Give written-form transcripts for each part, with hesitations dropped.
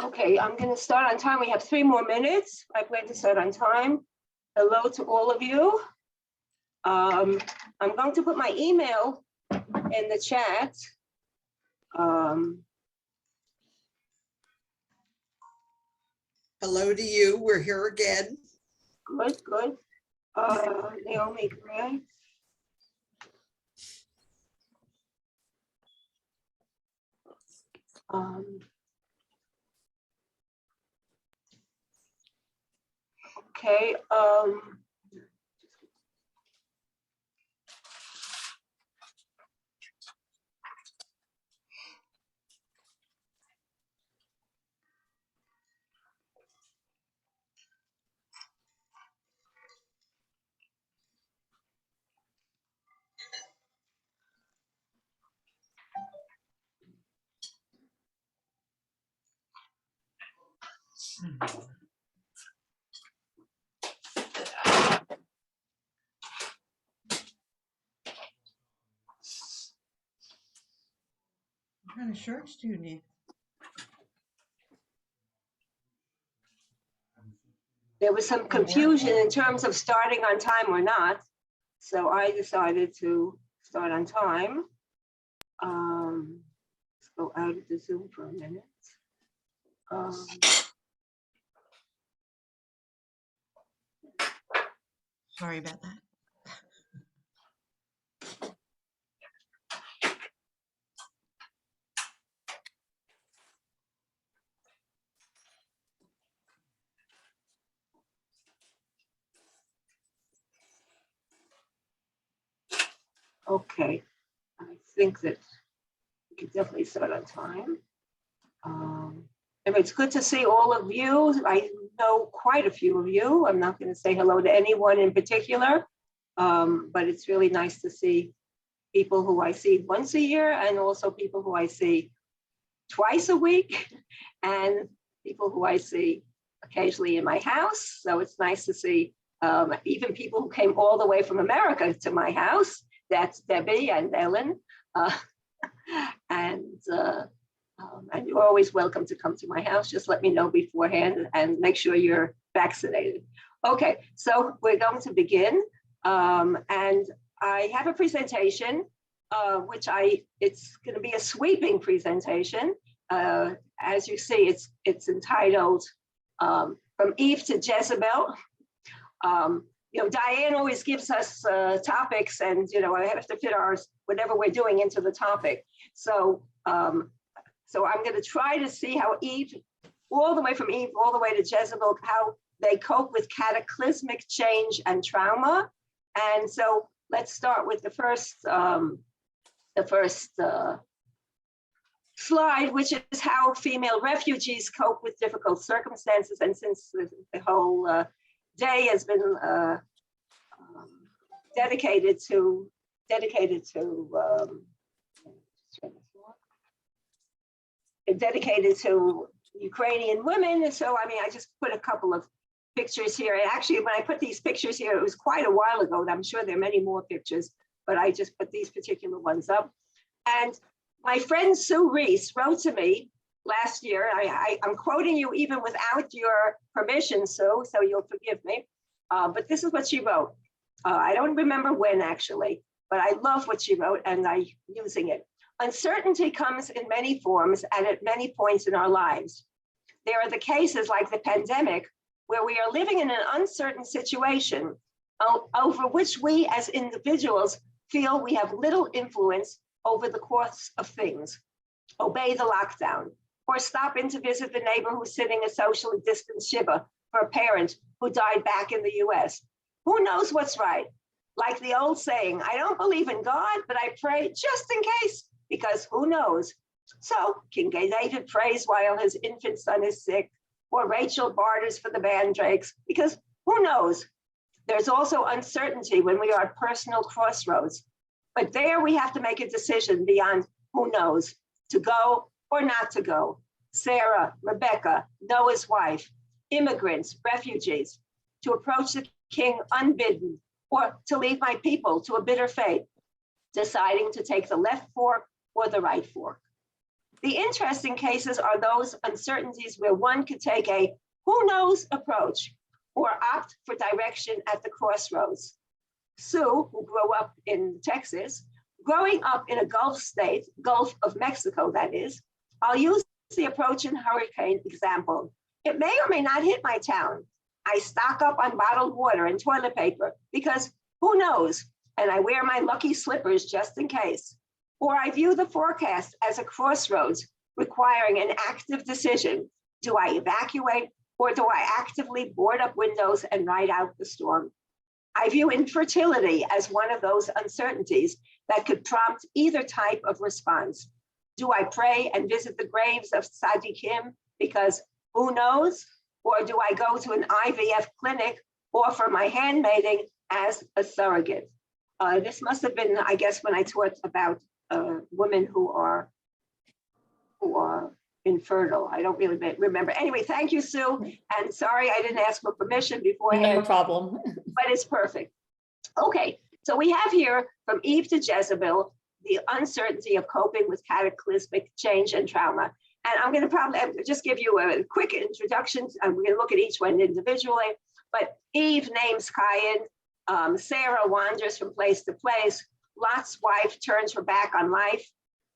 Okay, I'm going to start on time. We have 3 more minutes. I plan to start on time. Hello to all of you. I'm going to put my email in the chat. Hello to you. We're here again. Good, good. Naomi, Graetz. Okay. What kind of shirts do you need? There was some confusion in terms of starting on time or not. So I decided to start on time. Let's go out of the Zoom for a minute. Sorry about that. Okay, I think that we can definitely start on time. It's good to see all of you. I know quite a few of you. I'm not going to say hello to anyone in particular, but it's really nice to see people who I see once a year and also people who I see twice a week and people who I see occasionally in my house. So it's nice to see even people who came all the way from America to my house. That's Debbie and Ellen. And you're always welcome to come to my house. Just let me know beforehand and make sure you're vaccinated. Okay, so we're going to begin. And I have a presentation, it's going to be a sweeping presentation. As you see, it's entitled From Eve to Jezebel. Diane always gives us topics, and I have to fit ours, whatever we're doing, into the topic. So I'm going to try to see how Eve, all the way from Eve, all the way to Jezebel, how they cope with cataclysmic change and trauma. And so let's start with the first slide, which is how female refugees cope with difficult circumstances. And since the whole day has been dedicated to Ukrainian women. So, I just put a couple of pictures here. And actually, when I put these pictures here, it was quite a while ago. And I'm sure there are many more pictures, but I just put these particular ones up. And my friend Sue Reese wrote to me last year. I'm quoting you even without your permission, Sue, so you'll forgive me. But this is what she wrote. I don't remember when, actually, but I love what she wrote and I'm using it. Uncertainty comes in many forms and at many points in our lives. There are the cases like the pandemic where we are living in an uncertain situation over which we as individuals feel we have little influence over the course of things. Obey the lockdown or stop in to visit the neighbor who's sitting a socially distanced shiva for a parent who died back in the US. Who knows what's right? Like the old saying, I don't believe in God, but I pray just in case, because who knows? So King David prays while his infant son is sick, or Rachel barters for the mandrakes, because who knows? There's also uncertainty when we are at personal crossroads. But there we have to make a decision beyond who knows, to go or not to go. Sarah, Rebecca, Noah's wife, immigrants, refugees, to approach the king unbidden, or to leave my people to a bitter fate, deciding to take the left fork or the right fork. The interesting cases are those uncertainties where one could take a who knows approach or opt for direction at the crossroads. Sue, who grew up in Texas, growing up in a Gulf state, Gulf of Mexico, that is, I'll use the approaching hurricane example. It may or may not hit my town. I stock up on bottled water and toilet paper because who knows? And I wear my lucky slippers just in case. Or I view the forecast as a crossroads requiring an active decision. Do I evacuate or do I actively board up windows and ride out the storm? I view infertility as one of those uncertainties that could prompt either type of response. Do I pray and visit the graves of tzaddikim because who knows? Or do I go to an IVF clinic, offer my handmaiding as a surrogate? This must have been, I guess, when I taught about women who are infertile. I don't really remember. Anyway, thank you, Sue. And sorry, I didn't ask for permission beforehand. No problem. But it's perfect. Okay, so we have here from Eve to Jezebel, the uncertainty of coping with cataclysmic change and trauma. And I'm going to probably just give you a quick introduction. We're going to look at each one individually. But Eve names Cain. Sarah wanders from place to place. Lot's wife turns her back on life.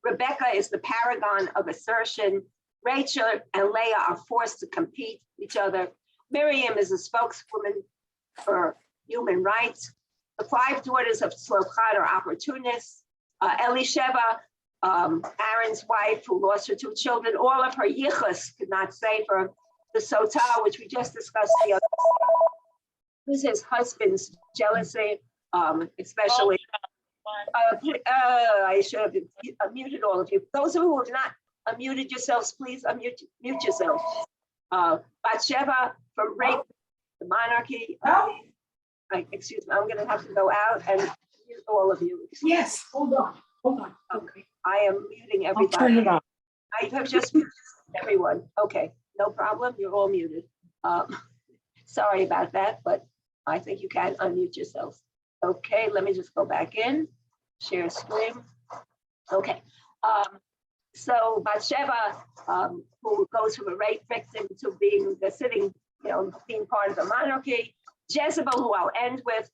Rebecca is the paragon of assertion. Rachel and Leah are forced to compete with each other. Miriam is a spokeswoman for human rights. The 5 daughters of Slokan are opportunists. Elisheva, Aaron's wife who lost her 2 children, all of her yichus could not save her. The Sotah, which we just discussed the other day, is his husband's jealousy, especially. I should have unmuted all of you. Those who have not unmuted yourselves, please mute yourselves. Bathsheba from rape, the monarchy. Excuse me, I'm going to have to go out and mute all of you. Yes, hold on. Okay, I am muting I'll turn everybody. it on. I have just muted everyone. Okay, no problem. You're all muted. Sorry about that, but I think you can unmute yourself. Okay, let me just go back in, share screen. Okay, so Bathsheba, who goes from a rape victim to being being part of the monarchy. Jezebel, who I'll end with,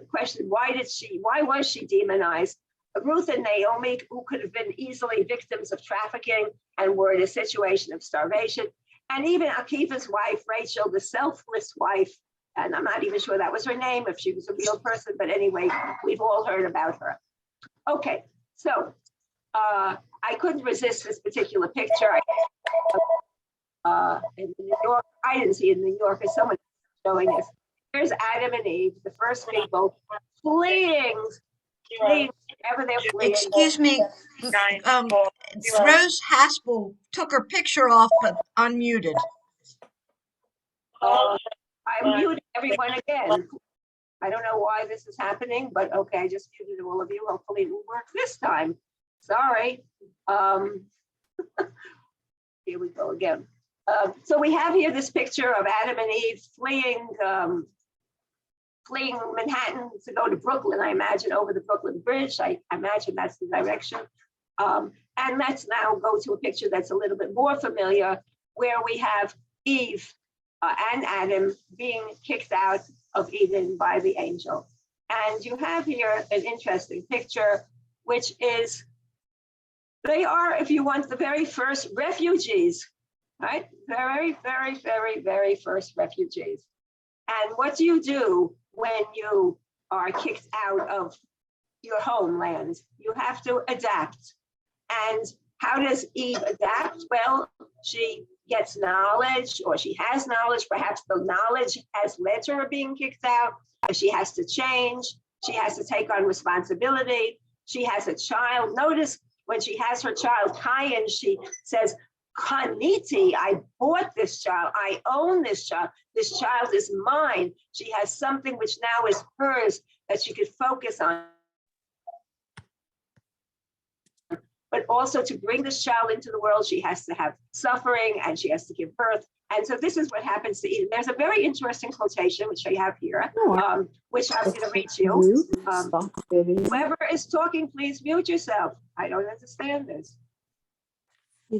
question, why was she demonized? Ruth and Naomi, who could have been easily victims of trafficking and were in a situation of starvation. And even Akiva's wife, Rachel, the selfless wife, and I'm not even sure that was her name, if she was a real person, but anyway, we've all heard about her. Okay, so I couldn't resist this particular picture. In New York, I didn't see it in New York, as someone showing us. Here's Adam and Eve, the first people, fleeing, wherever they're fleeing. Excuse me, Rose Haspel took her picture off, but unmuted. I'm muting everyone again. I don't know why this is happening, but okay, I just muted all of you. Hopefully it will work this time. Sorry. Here we go again. So we have here this picture of Adam and Eve fleeing Manhattan to go to Brooklyn, I imagine, over the Brooklyn Bridge. I imagine that's the direction. And let's now go to a picture that's a little bit more familiar, where we have Eve and Adam being kicked out of Eden by the angel. And you have here an interesting picture, which is, they are, if you want, the very first refugees, right? Very, very, very, very first refugees. And what do you do when you are kicked out of your homeland? You have to adapt. And how does Eve adapt? Well, she gets knowledge, or she has knowledge. Perhaps the knowledge has led to her being kicked out. She has to change. She has to take on responsibility. She has a child. Notice when she has her child, Cain, she says, Kaniti, I bought this child. I own this child. This child is mine. She has something which now is hers that she could focus on. But also to bring this child into the world, she has to have suffering and she has to give birth. And so this is what happens to Eden. There's a very interesting quotation, which I have here, which I'm going to read to you. Whoever is talking, please mute yourself. I don't understand this. Here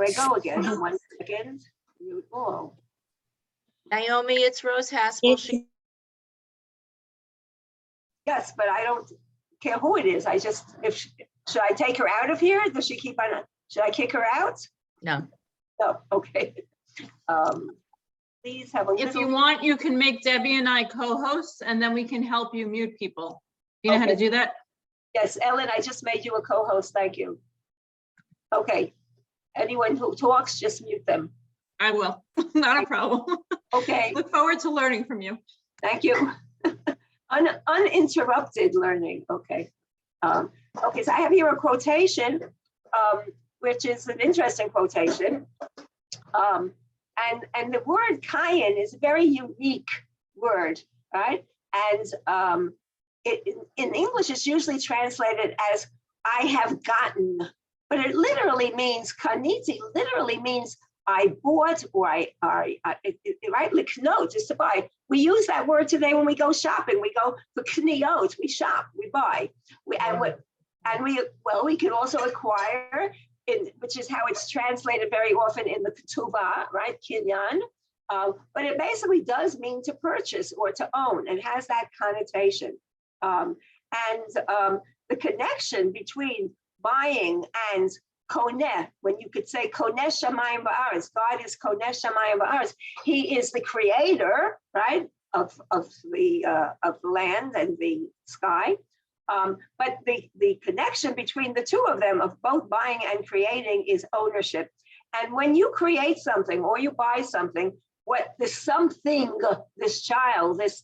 I go again. 1 second. Mute all. Naomi, it's Rose Haspel. Yes, but I don't care who it is. I just, should I take her out of here? Does she keep on, should I kick her out? No. No, okay. Please have a If you little, want, you can make Debbie and I co-hosts, and then we can help you mute people. You know how to Okay. do that? yes, Ellen, I just made you a co-host. Thank you. Okay. Anyone who talks, just mute them. I will, not a problem. Okay, Look forward to learning from you. thank you. Uninterrupted learning, okay. Okay, so I have here a quotation, which is an interesting quotation. And the word kayin is a very unique word, right? And in English, it's usually translated as I have gotten, but it literally means, kaniti literally means I bought, or right, liknot, just to buy. We use that word today when we go shopping. We go for kniot, we shop, we buy. We can also acquire, which is how it's translated very often in the ketuvah, right, kinyan. But it basically does mean to purchase or to own. It has that connotation. The connection between buying and koneh, when you could say koneh shamayim va'aretz, God is koneh shamayim va'aretz. He is the creator, right, of the land and the sky. But the connection between the two of them, of both buying and creating, is ownership. And when you create something or you buy something, what this something, this child, this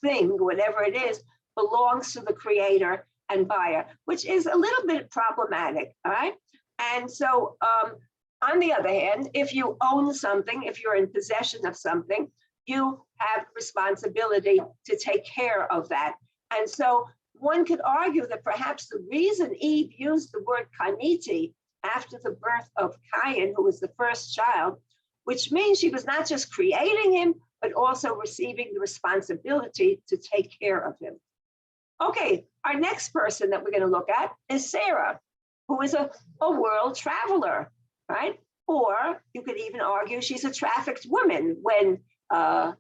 thing, whatever it is, belongs to the creator and buyer, which is a little bit problematic, all right? And so on the other hand, if you own something, if you're in possession of something, you have responsibility to take care of that. And so one could argue that perhaps the reason Eve used the word kaniti after the birth of Cain, who was the first child, which means she was not just creating him, but also receiving the responsibility to take care of him. Okay, our next person that we're going to look at is Sarah, who is a world traveler, right? Or you could even argue she's a trafficked woman when her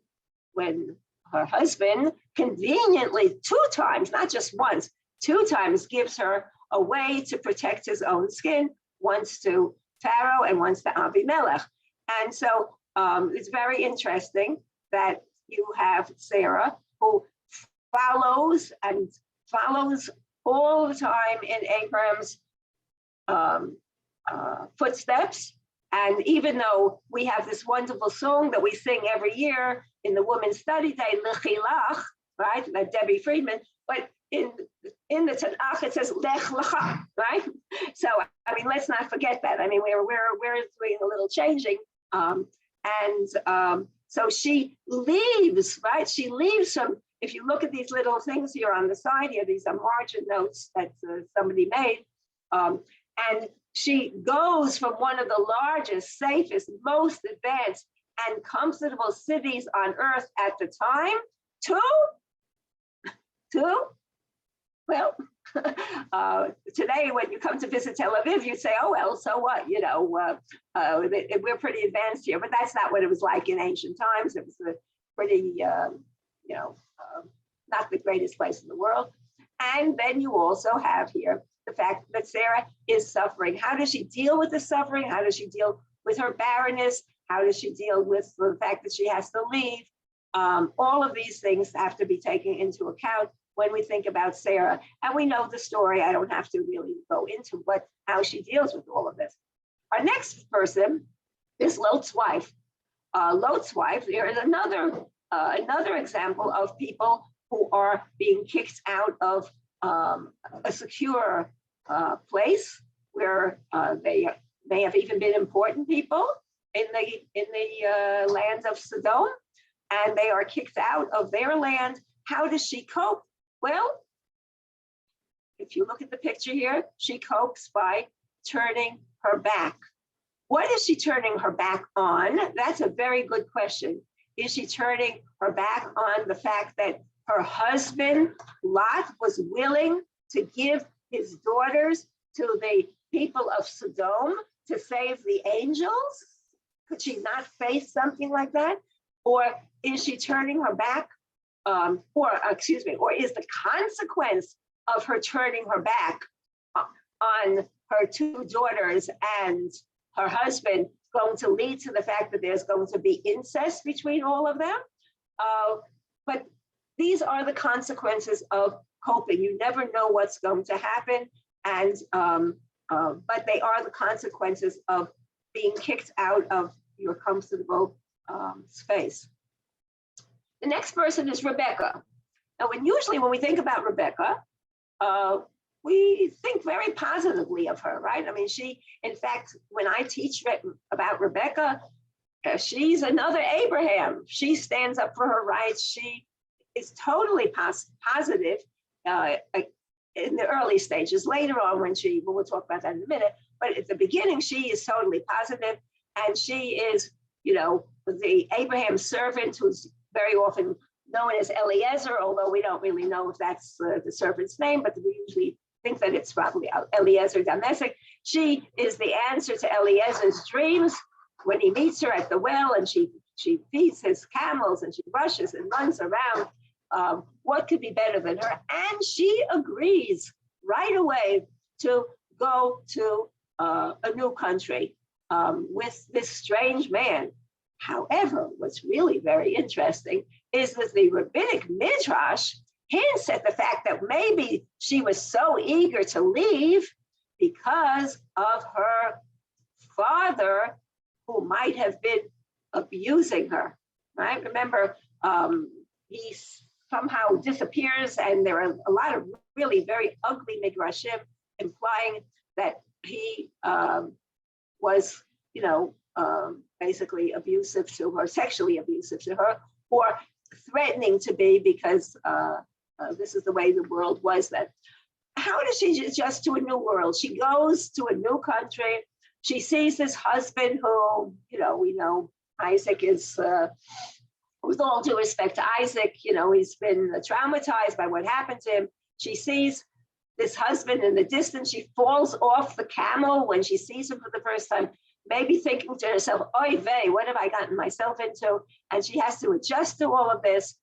husband conveniently 2 times, not just once, 2 times gives her a way to protect his own skin, once to Pharaoh and once to Abimelech. And so it's very interesting that you have Sarah, who follows all the time in Abraham's footsteps. And even though we have this wonderful song that we sing every year in the Women's Study Day, Lechilach, right, that Debbie Friedman, but in the Tanakh it says Lech Lecha, right? So I mean, let's not forget that. I mean, we're doing a little changing, so she leaves, right? She leaves some. If you look at these little things here on the side here, these are margin notes that somebody made, and she goes from one of the largest, safest, most advanced and comfortable cities on earth at the time to well, today when you come to visit Tel Aviv, you say, oh, well, so what, you know, we're pretty advanced here, but that's not what it was like in ancient times. It was a pretty, not the greatest place in the world. And then you also have here the fact that Sarah is suffering. How does she deal with the suffering? How does she deal with her barrenness? How does she deal with the fact that she has to leave? All of these things have to be taken into account when we think about Sarah. And we know the story. I don't have to really go into how she deals with all of this. Our next person is Lot's wife. Lot's wife, there is another example of people who are being kicked out of a secure place where they may have even been important people in the land of Sodom, and they are kicked out of their land. How does she cope? Well, if you look at the picture here, she copes by turning her back. What is she turning her back on? That's a very good question. Is she turning her back on the fact that her husband, Lot, was willing to give his daughters to the people of Sodom to save the angels? Could she not face something like that? Or is she turning her back? Or is the consequence of her turning her back on her two daughters and her husband going to lead to the fact that there's going to be incest between all of them? But these are the consequences of coping. You never know what's going to happen, and but they are the consequences of being kicked out of your comfortable space. The next person is Rebecca. Now, usually when we think about Rebecca, we think very positively of her, right? I mean, in fact, when I teach about Rebecca, she's another Abraham. She stands up for her rights. She is totally positive in the early stages. Later on, we'll talk about that in a minute, but at the beginning, she is totally positive, and she is, the Abraham's servant, who's very often known as Eliezer, although we don't really know if that's the servant's name, but we usually think that it's probably Eliezer Damascus. She is the answer to Eliezer's dreams when he meets her at the well, and she feeds his camels and she rushes and runs around. What could be better than her? And she agrees right away to go to a new country with this strange man. However, what's really very interesting is that the rabbinic Midrash hints at the fact that maybe she was so eager to leave because of her father, who might have been abusing her, right? Remember, he somehow disappears, and there are a lot of really very ugly Midrashim implying that he was, basically abusive to her, sexually abusive to her, or threatening to be, because this is the way the world was then. How does she adjust to a new world? She goes to a new country. She sees this husband who, we know Isaac is, with all due respect to Isaac, he's been traumatized by what happened to him. She sees this husband in the distance. She falls off the camel when she sees him for the first time, maybe thinking to herself, oy vey, what have I gotten myself into? And she has to adjust to all of this.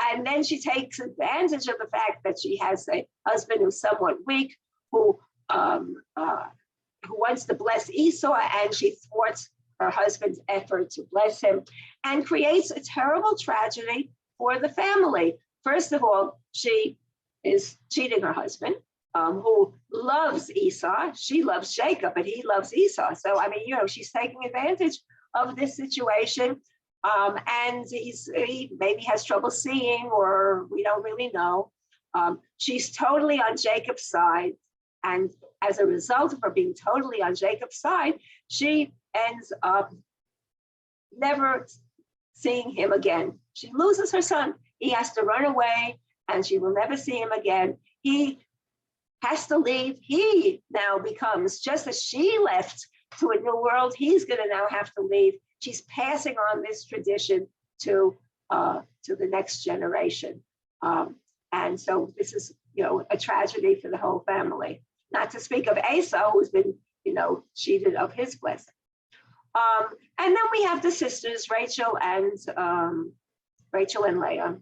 And then she takes advantage of the fact that she has a husband who's somewhat weak, who wants to bless Esau, and she thwarts her husband's effort to bless him and creates a terrible tragedy for the family. First of all, she is cheating her husband, who loves Esau. She loves Jacob, but he loves Esau. So, she's taking advantage of this situation. And he maybe has trouble seeing, or we don't really know. She's totally on Jacob's side. And as a result of her being totally on Jacob's side, she ends up never seeing him again. She loses her son. He has to run away, and she will never see him again. He has to leave. He now becomes, just as she left to a new world, he's going to now have to leave. She's passing on this tradition to the next generation. And so this is, a tragedy for the whole family. Not to speak of Esau, who's been, cheated of his blessing. And then we have the sisters, Rachel and Leah,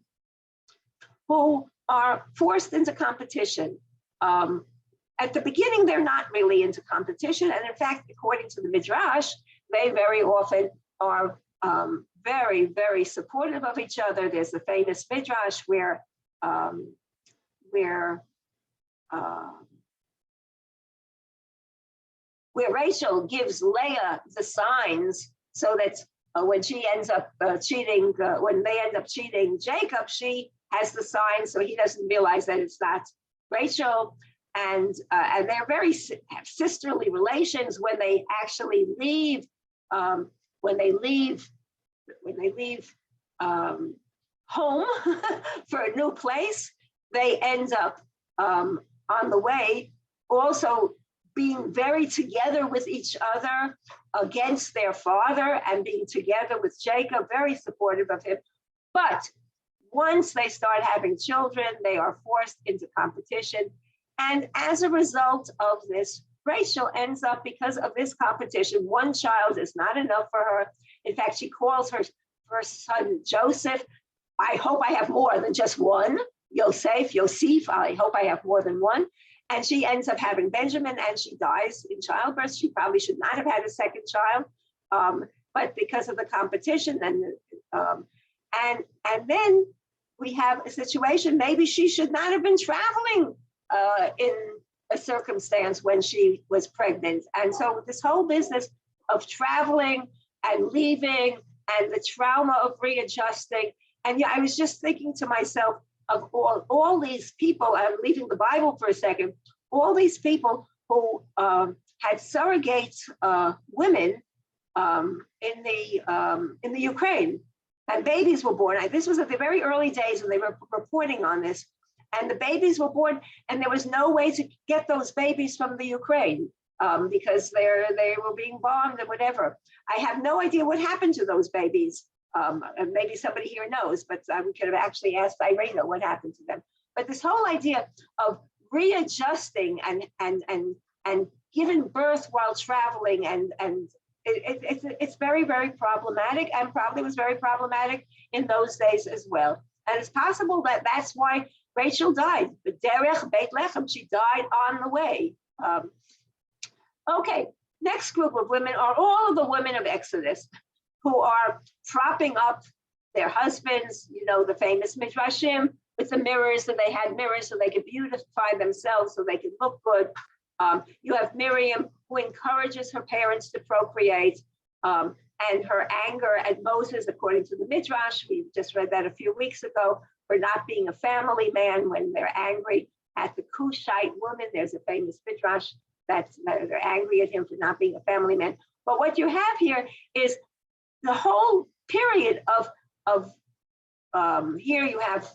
who are forced into competition. At the beginning, they're not really into competition. And in fact, according to the Midrash, they very often are very, very supportive of each other. There's the famous Midrash where Rachel gives Leah the signs so that when she ends up when they end up cheating Jacob, she has the signs so he doesn't realize that it's not Rachel. And they're very have sisterly relations when they actually leave. When they leave home for a new place, they end up on the way also being very together with each other against their father, and being together with Jacob, very supportive of him. But once they start having children, they are forced into competition. And as a result of this, Rachel ends up, because of this competition, one child is not enough for her. In fact, she calls her first son Joseph. I hope I have more than just one. Yosef, I hope I have more than one. And she ends up having Benjamin, and she dies in childbirth. She probably should not have had a second child, but because of the competition, and then we have a situation, maybe she should not have been traveling in a circumstance when she was pregnant. And so this whole business of traveling and leaving and the trauma of readjusting. And yeah, I was just thinking to myself of all these people, I'm leaving the Bible for a second, all these people who had surrogate women in the Ukraine, and babies were born. This was at the very early days when they were reporting on this, and the babies were born, and there was no way to get those babies from the Ukraine because they were being bombed and whatever. I have no idea what happened to those babies. And maybe somebody here knows, but we could have actually asked Irena what happened to them. But this whole idea of readjusting and giving birth while traveling, and it's very, very problematic, and probably was very problematic in those days as well. And it's possible that that's why Rachel died. But Derech Beit Lechem, she died on the way. Okay, next group of women are all of the women of Exodus, who are propping up their husbands, you know, the famous Midrashim with the mirrors, and they had mirrors so they could beautify themselves, so they could look good. You have Miriam, who encourages her parents to procreate, and her anger at Moses, according to the Midrash, we just read that a few weeks ago, for not being a family man when they're angry at the Cushite woman. There's a famous Midrash that they're angry at him for not being a family man. But what you have here is the whole period of here you have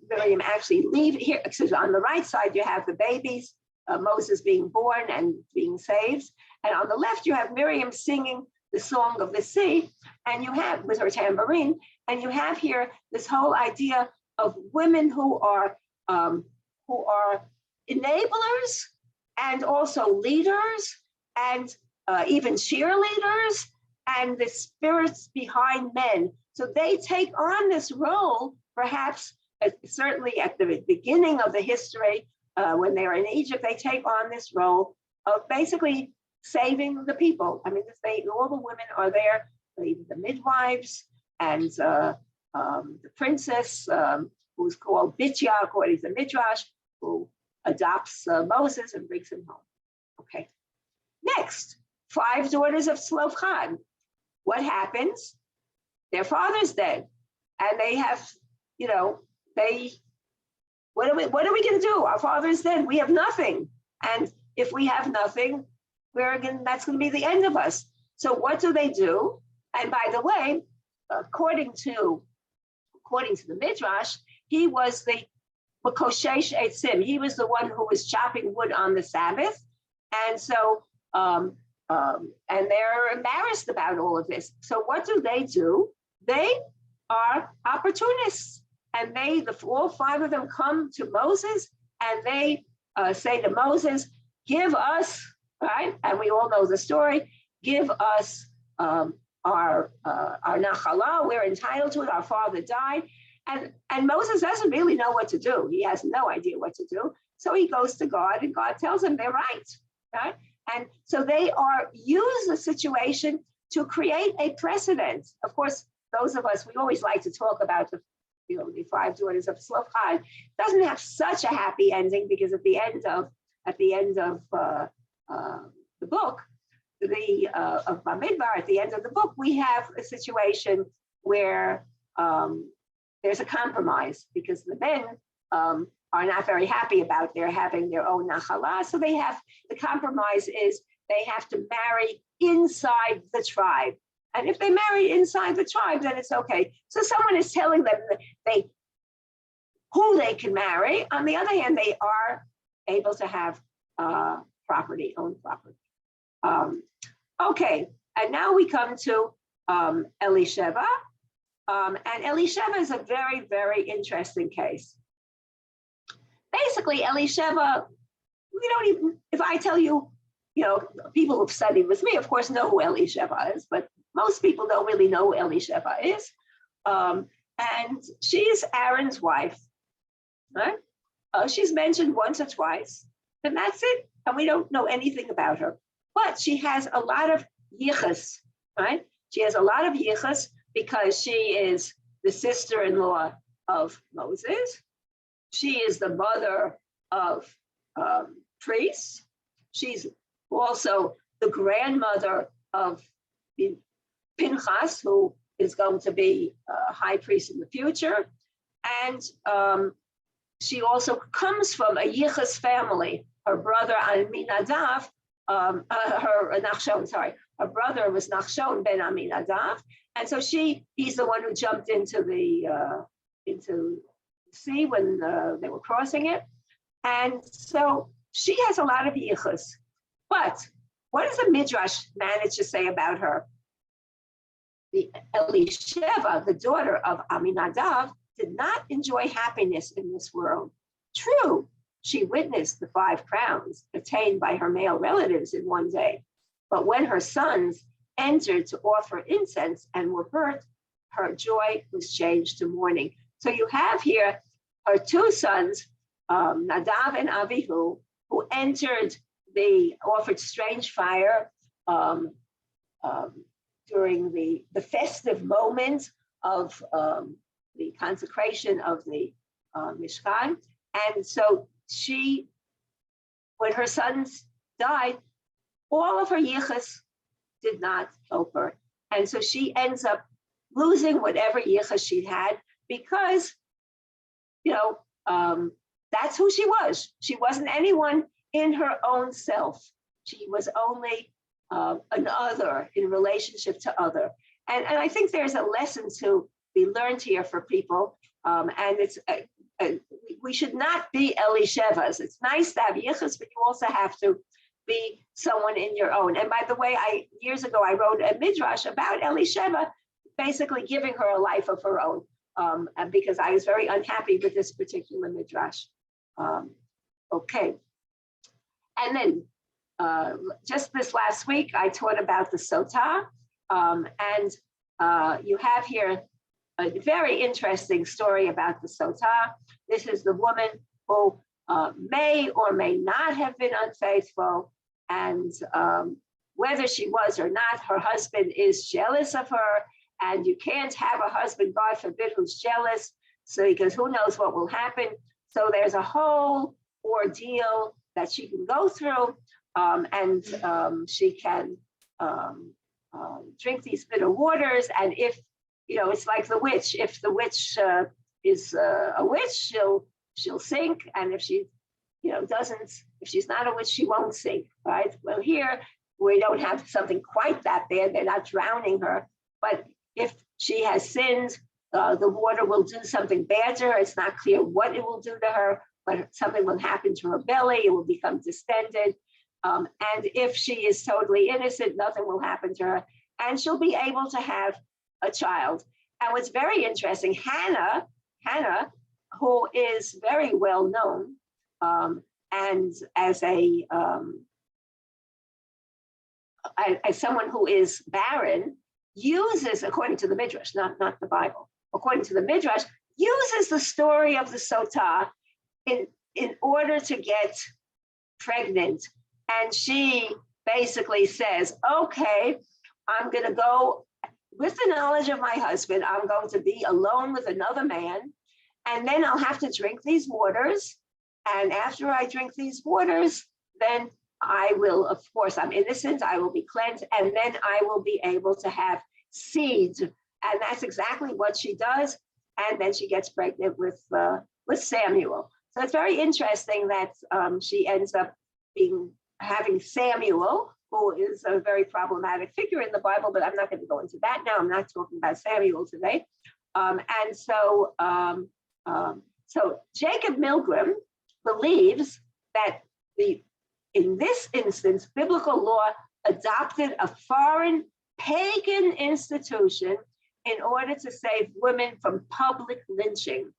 Miriam actually leave here. So on the right side, you have the babies, Moses being born and being saved. And on the left, you have Miriam singing the song of the sea, and you have with her tambourine, and you have here this whole idea of women who are enablers and also leaders and even cheerleaders, and the spirits behind men. So they take on this role, perhaps certainly at the beginning of the history, when they're in Egypt, they take on this role of basically saving the people. I mean, all the women are there, the midwives and the princess, who's called Bitya, according to Midrash, who adopts Moses and brings him home. Okay. Next, 5 daughters of Slokan. What happens? Their father's dead, and they have, you know, what are we going to do? Our father's dead. We have nothing, and if we have nothing, that's going to be the end of us. So what do they do? And by the way, according to the Midrash, he was the Makoshesh Eitzim. He was the one who was chopping wood on the Sabbath, and so. And they're embarrassed about all of this. So what do? They are opportunists, and all 5 of them come to Moses, and they say to Moses, "Give us," right? And we all know the story. "Give us our nachala. We're entitled to it. Our father died," and Moses doesn't really know what to do. He has no idea what to do. So he goes to God, and God tells him they're right? And so they use the situation to create a precedent. Of course, those of us, we always like to talk about the 5 daughters of Slokan. Doesn't have such a happy ending, because at the end of the book, of Bamidbar, at the end of the book, we have a situation where there's a compromise, because the men are not very happy about their having their own nachala. So the compromise is they have to marry inside the tribe. And if they marry inside the tribe, then it's okay. So someone is telling them who they can marry. On the other hand, they are able to have own property. Okay, and now we come to Elisheva. And Elisheva is a very, very interesting case. Basically, Elisheva, if I tell you people who've studied with me, of course, know who Elisheva is, but most people don't really know who Elisheva is. And she's Aaron's wife, right? She's mentioned once or twice, and that's it. And we don't know anything about her. But she has a lot of yichus, right? She has a lot of yichus because she is the sister-in-law of Moses. She is the mother of priests. She's also the grandmother of Pinchas, who is going to be a high priest in the future. And she also comes from a yichus family. Her brother Aminadav, her brother was Nachshon ben Aminadav, and so he's the one who jumped into the sea when they were crossing it, and so she has a lot of yichus. But what does the Midrash manage to say about her? The Elisheva, the daughter of Aminadav, did not enjoy happiness in this world. True, she witnessed the 5 crowns attained by her male relatives in one day. But when her sons entered to offer incense and were burnt, her joy was changed to mourning. So you have here her 2 sons, Nadav and Avihu, who offered strange fire during the festive moment of the consecration of the Mishkan. And so when her sons died, all of her yichus did not help her. And so she ends up losing whatever yichus she had because, that's who she was. She wasn't anyone in her own self. She was only an other in relationship to other. And I think there's a lesson to be learned here for people. And it's we should not be Elishevas. It's nice to have yichus, but you also have to be someone in your own. And by the way, years ago I wrote a Midrash about Elisheva, basically giving her a life of her own, because I was very unhappy with this particular Midrash. Okay. And then just this last week, I taught about the Sotah, and you have here a very interesting story about the Sotah. This is the woman who may or may not have been unfaithful, and whether she was or not, her husband is jealous of her, and you can't have a husband, God forbid, who's jealous, because who knows what will happen. So there's a whole ordeal that she can go through, and she can drink these bitter waters, and if it's like the witch. If the witch is a witch, she'll sink, and if she, if she's not a witch, she won't sink, right? Well, here we don't have something quite that bad. They're not drowning her, but if she has sinned, the water will do something bad to her. It's not clear what it will do to her, but something will happen to her belly. It will become distended, and if she is totally innocent, nothing will happen to her, and she'll be able to have a child. And what's very interesting, Hannah, who is very well known, and as someone who is barren, uses, according to the Midrash, not the Bible, according to the Midrash, uses the story of the Sotah in order to get pregnant. And she basically says, okay, I'm going to go with the knowledge of my husband, I'm going to be alone with another man, and then I'll have to drink these waters. And after I drink these waters, then I will, of course, I'm innocent, I will be cleansed, and then I will be able to have seeds. And that's exactly what she does. And then she gets pregnant with Samuel. So it's very interesting that she ends up having Samuel, who is a very problematic figure in the Bible, but I'm not going to go into that now. I'm not talking about Samuel today. So Jacob Milgram believes that in this instance, biblical law adopted a foreign pagan institution in order to save women from public lynching,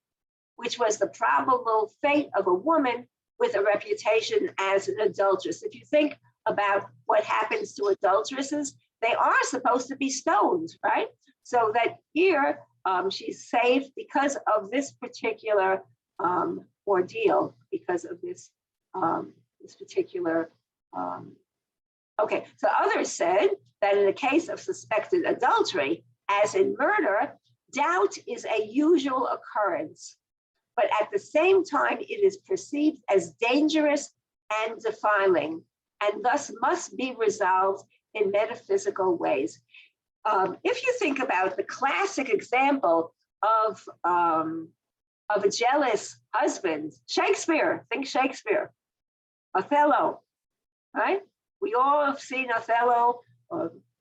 which was the probable fate of a woman with a reputation as an adulteress. If you think about what happens to adulteresses, they are supposed to be stoned, right? So that here she's saved because of this particular ordeal, because of this particular. Okay, so others said that in the case of suspected adultery, as in murder, doubt is a usual occurrence, but at the same time, it is perceived as dangerous and defiling, and thus must be resolved in metaphysical ways. If you think about the classic example of a jealous husband, Shakespeare, think Shakespeare, Othello, right? We all have seen Othello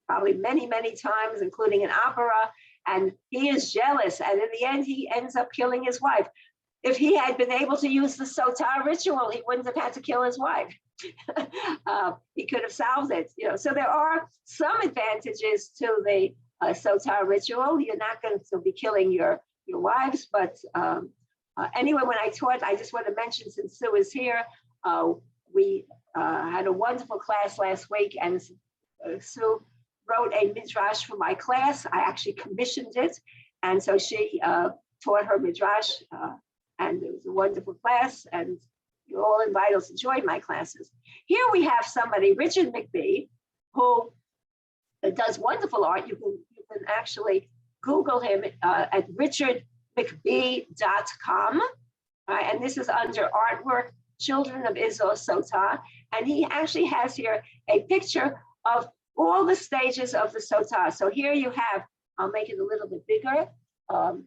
probably many, many times, including in opera, and he is jealous, and in the end, he ends up killing his wife. If he had been able to use the Sotah ritual, he wouldn't have had to kill his wife. He could have solved it, you know. So there are some advantages to the Sotah ritual. You're not going to be killing your wives, but anyway, when I taught, I just want to mention, since Sue is here, we had a wonderful class last week, and Sue wrote a Midrash for my class. I actually commissioned it, and so she taught her Midrash, and it was a wonderful class, and you're all invited to join my classes. Here we have somebody, Richard McBee, who does wonderful art. You can actually Google him at richardmcbee.com, and this is under artwork, Children of Israel Sotah, and he actually has here a picture of all the stages of the Sotah. So here you have, I'll make it a little bit bigger. On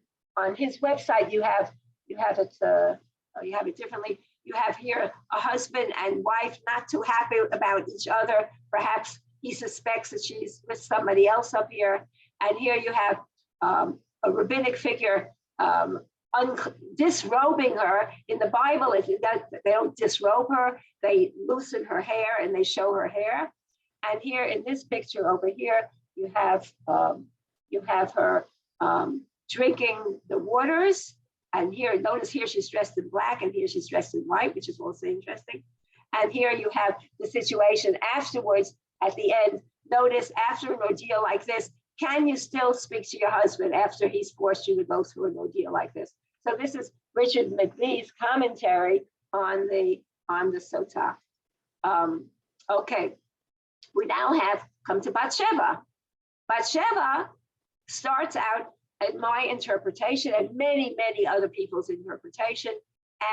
his website, you have it differently. You have here a husband and wife not too happy about each other. Perhaps he suspects that she's with somebody else up here. And here you have a rabbinic figure disrobing her. In the Bible, they don't disrobe her, they loosen her hair and they show her hair. And here in this picture over here, you have her drinking the waters. And here, notice here she's dressed in black, and here she's dressed in white, which is also interesting. And here you have the situation afterwards at the end. Notice after an ordeal like this, can you still speak to your husband after he's forced you to go through an ordeal like this? So this is Richard McBee's commentary on the Sotah. Okay, we now have come to Bathsheba. Bathsheba starts out, in my interpretation and many, many other people's interpretation,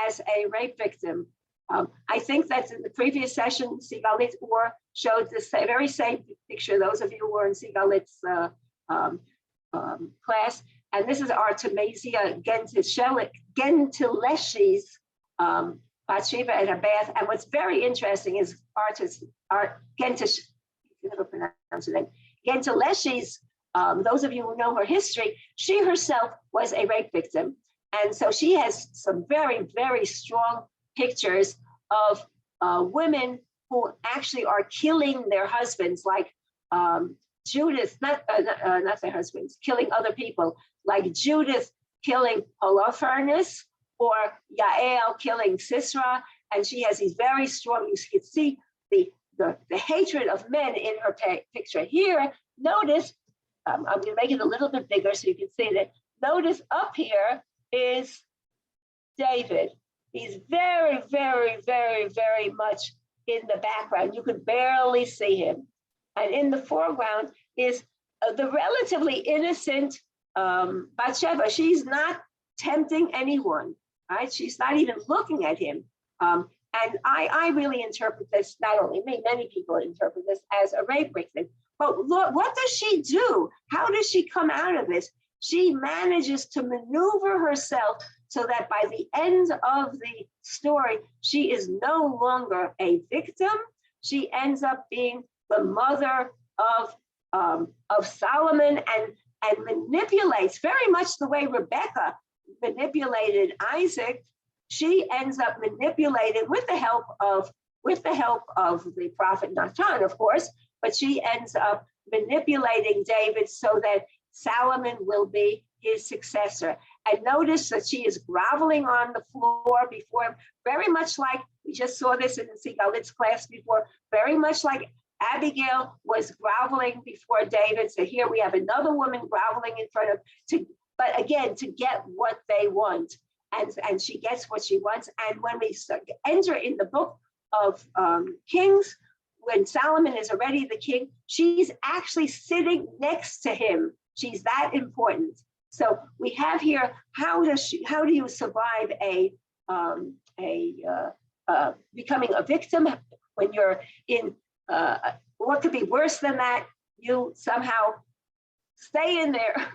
as a rape victim. I think that in the previous session, Sigalit Or showed this very same picture, those of you who were in Sigalit's class. And this is Artemisia Gentileshi's Bathsheba at her bath. And what's very interesting is Gentileshi's, those of you who know her history, she herself was a rape victim. And so she has some very, very strong pictures of women who actually are killing their husbands, like Judith, not their husbands, killing other people, like Judith killing Holofernes, or Yael killing Sisera. And she has these very strong, you can see the hatred of men in her picture. Here, notice, I'm going to make it a little bit bigger so you can see that. Notice up here is David. He's very, very, very, very much in the background. You could barely see him. And in the foreground is the relatively innocent Bathsheba. She's not tempting anyone, right? She's not even looking at him. And I really interpret this, not only me, many people interpret this as a rape victim. But look, what does she do? How does she come out of this? She manages to maneuver herself so that by the end of the story, she is no longer a victim. She ends up being the mother of Solomon and manipulates, very much the way Rebecca manipulated Isaac. She ends up manipulating with the help of the prophet Nathan, of course, but she ends up manipulating David so that Solomon will be his successor. And notice that she is groveling on the floor before him, very much like We just saw this in the Sigalit's class before, very much like Abigail was groveling before David. So here we have another woman groveling in front of, but again, to get what they want. And she gets what she wants. And when we enter in the book of Kings, when Solomon is already the king, she's actually sitting next to him. She's that important. So we have here, how do you survive becoming a victim when you're in, what could be worse than that? You somehow stay in there.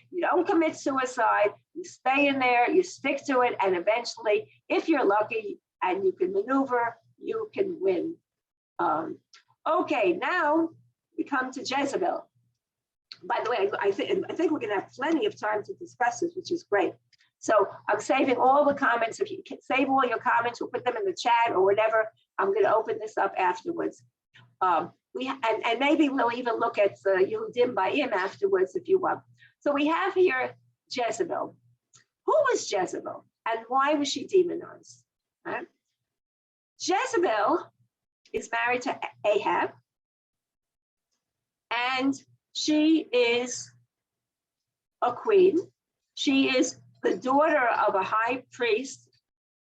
You don't commit suicide, you stay in there, you stick to it, and eventually, if you're lucky and you can maneuver, you can win. Okay, now we come to Jezebel. By the way, I think we're gonna have plenty of time to discuss this, which is great. So I'm saving all the comments. If you can save all your comments, we'll put them in the chat or whatever. I'm gonna open this up afterwards. And maybe we'll even look at Yehudim Ba'im afterwards if you want. So we have here Jezebel. Who was Jezebel and why was she demonized? Right? Jezebel is married to Ahab, and she is a queen. She is the daughter of a high priest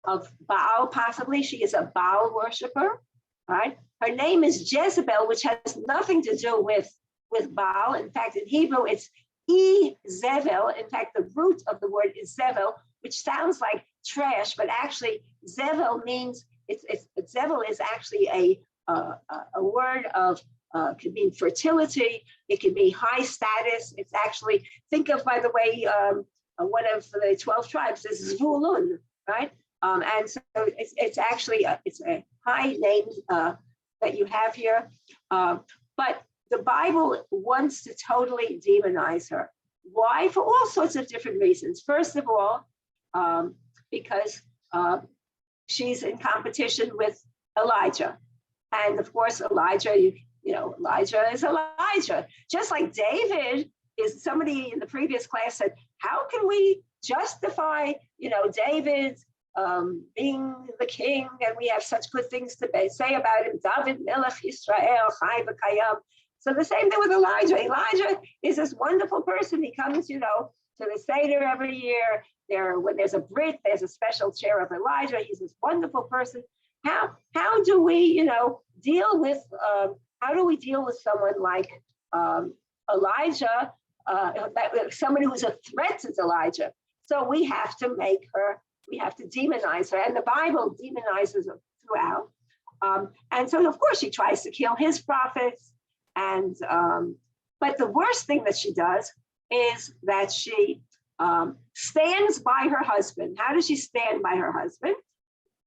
of Baal, possibly. She is a Baal worshiper, right? Her name is Jezebel, which has nothing to do with Baal. In fact, in Hebrew, it's Zevel. In fact, the root of the word is Zevel, which sounds like trash, but actually Zevel means, Zevel is actually a word of, could mean fertility, it can be high status. It's actually, think of, by the way, one of the 12 tribes is Zvulun, right? And so it's actually, it's a high name that you have here. But the Bible wants to totally demonize her. Why? For all sorts of different reasons. First of all, because she's in competition with Elijah. And of course, Elijah, Elijah is Elijah. Just like David is, somebody in the previous class said, how can we justify, David being the king, and we have such good things to say about him, David Melech Yisrael, Chai v'Kayam. So the same thing with Elijah. Elijah is this wonderful person. He comes, to the Seder every year. When there's a Brit, there's a special chair of Elijah. He's this wonderful person. How do we, deal with someone like Elijah, somebody who's a threat to Elijah? So we have to demonize her, and the Bible demonizes her throughout. And so, of course, she tries to kill his prophets. And but the worst thing that she does is that she stands by her husband. How does she stand by her husband?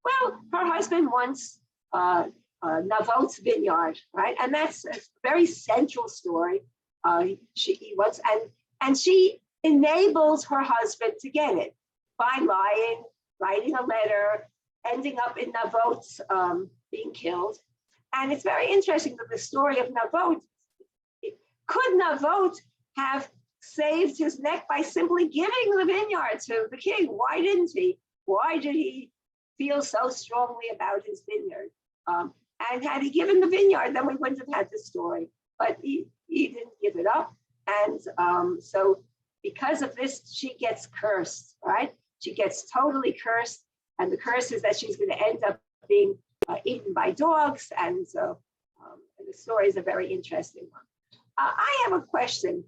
Well, her husband wants Naboth's vineyard, right? And that's a very central story. He wants, and she enables her husband to get it by lying, writing a letter, ending up in Naboth's being killed. And it's very interesting that the story of Naboth, could Naboth have saved his neck by simply giving the vineyard to the king? Why didn't he? Why did he feel so strongly about his vineyard? And had he given the vineyard, then we wouldn't have had this story. But he didn't give it up. And so because of this, she gets cursed, right? She gets totally cursed. And the curse is that she's going to end up being eaten by dogs. And so the story is a very interesting one. I have a question.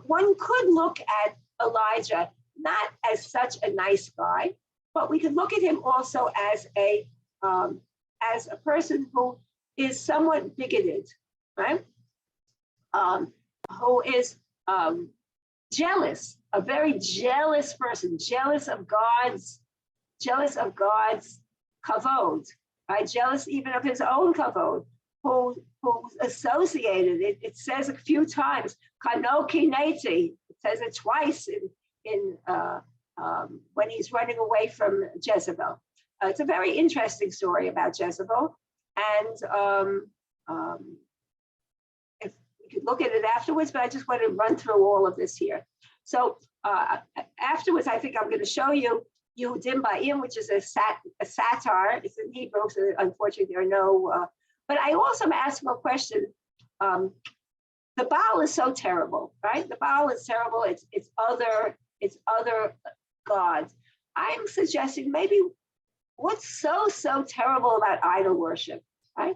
One could look at Elijah not as such a nice guy, but we could look at him also as a person who is somewhat bigoted, right? Who is jealous, a very jealous person, jealous of God's kavod, right? Jealous even of his own kavod, who's associated. It says a few times, kano kineti. It says it twice in when he's running away from Jezebel. It's a very interesting story about Jezebel, and if we could look at it afterwards, but I just want to run through all of this here. So afterwards, I think I'm going to show you Yehudim Ba'im, which is a satire. It's in Hebrew, so unfortunately there are no, but I also am asking a question. The Baal is so terrible, right? The Baal is terrible. It's other gods. I'm suggesting maybe what's so terrible about idol worship, right?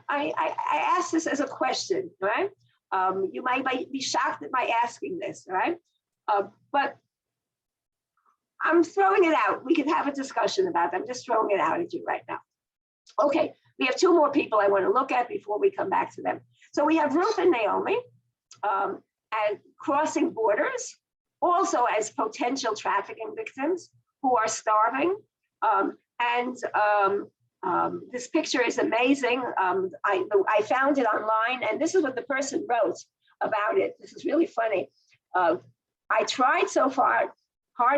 I ask this as a question, right? You might be shocked at my asking this, right? But I'm throwing it out. We can have a discussion about it. I'm just throwing it out at you right now. Okay, we have two more people I want to look at before we come back to them. So we have Ruth and Naomi and crossing borders, also as potential trafficking victims who are starving. This picture is amazing. I found it online, and this is what the person wrote about it. This is really funny. I tried so hard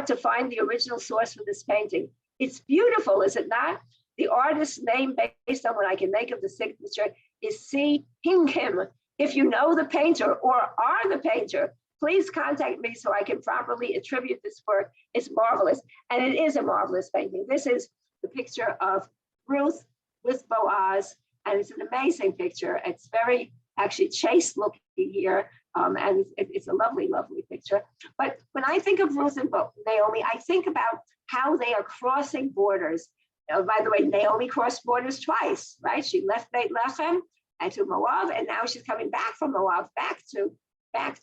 to find the original source for this painting. It's beautiful, is it not? The artist's name, based on what I can make of the signature, is C. Hingham. If you know the painter or are the painter, please contact me so I can properly attribute this work. It's marvelous, and it is a marvelous painting. This is the picture of Ruth with Boaz, and it's an amazing picture. It's very actually chaste looking here, and it's a lovely, lovely picture. But when I think of Ruth and Naomi, I think about how they are crossing borders. By the way, Naomi crossed borders twice, right? She left Beit Lechem and to Moab, and now she's coming back from Moab back to, and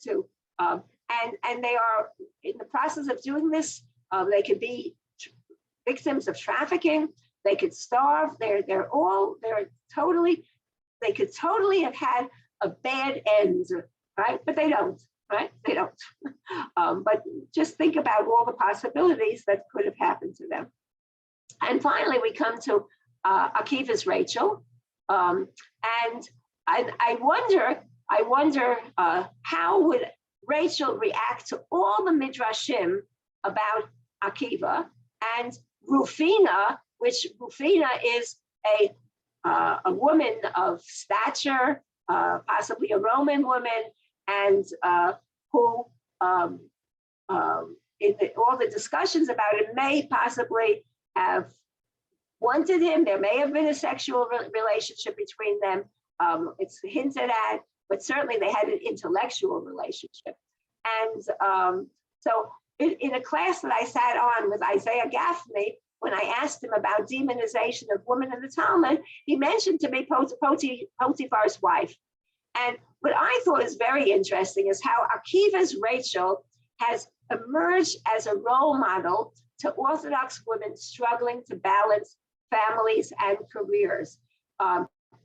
they are in the process of doing this. They could be victims of trafficking. They could starve. They could totally have had a bad end, right? But they don't, right? They don't. But just think about all the possibilities that could have happened to them. And finally, we come to Akiva's Rachel, and I wonder how would Rachel react to all the midrashim about Akiva, and Rufina, which Rufina is a woman of stature, possibly a Roman woman, and who in all the discussions about it may possibly have wanted him. There may have been a sexual relationship between them. It's hinted at, but certainly they had an intellectual relationship. And so in a class that I sat on with Isaiah Gaffney, when I asked him about demonization of women in the Talmud, he mentioned to me Potiphar's wife. And what I thought is very interesting is how Akiva's Rachel has emerged as a role model to Orthodox women struggling to balance families and careers.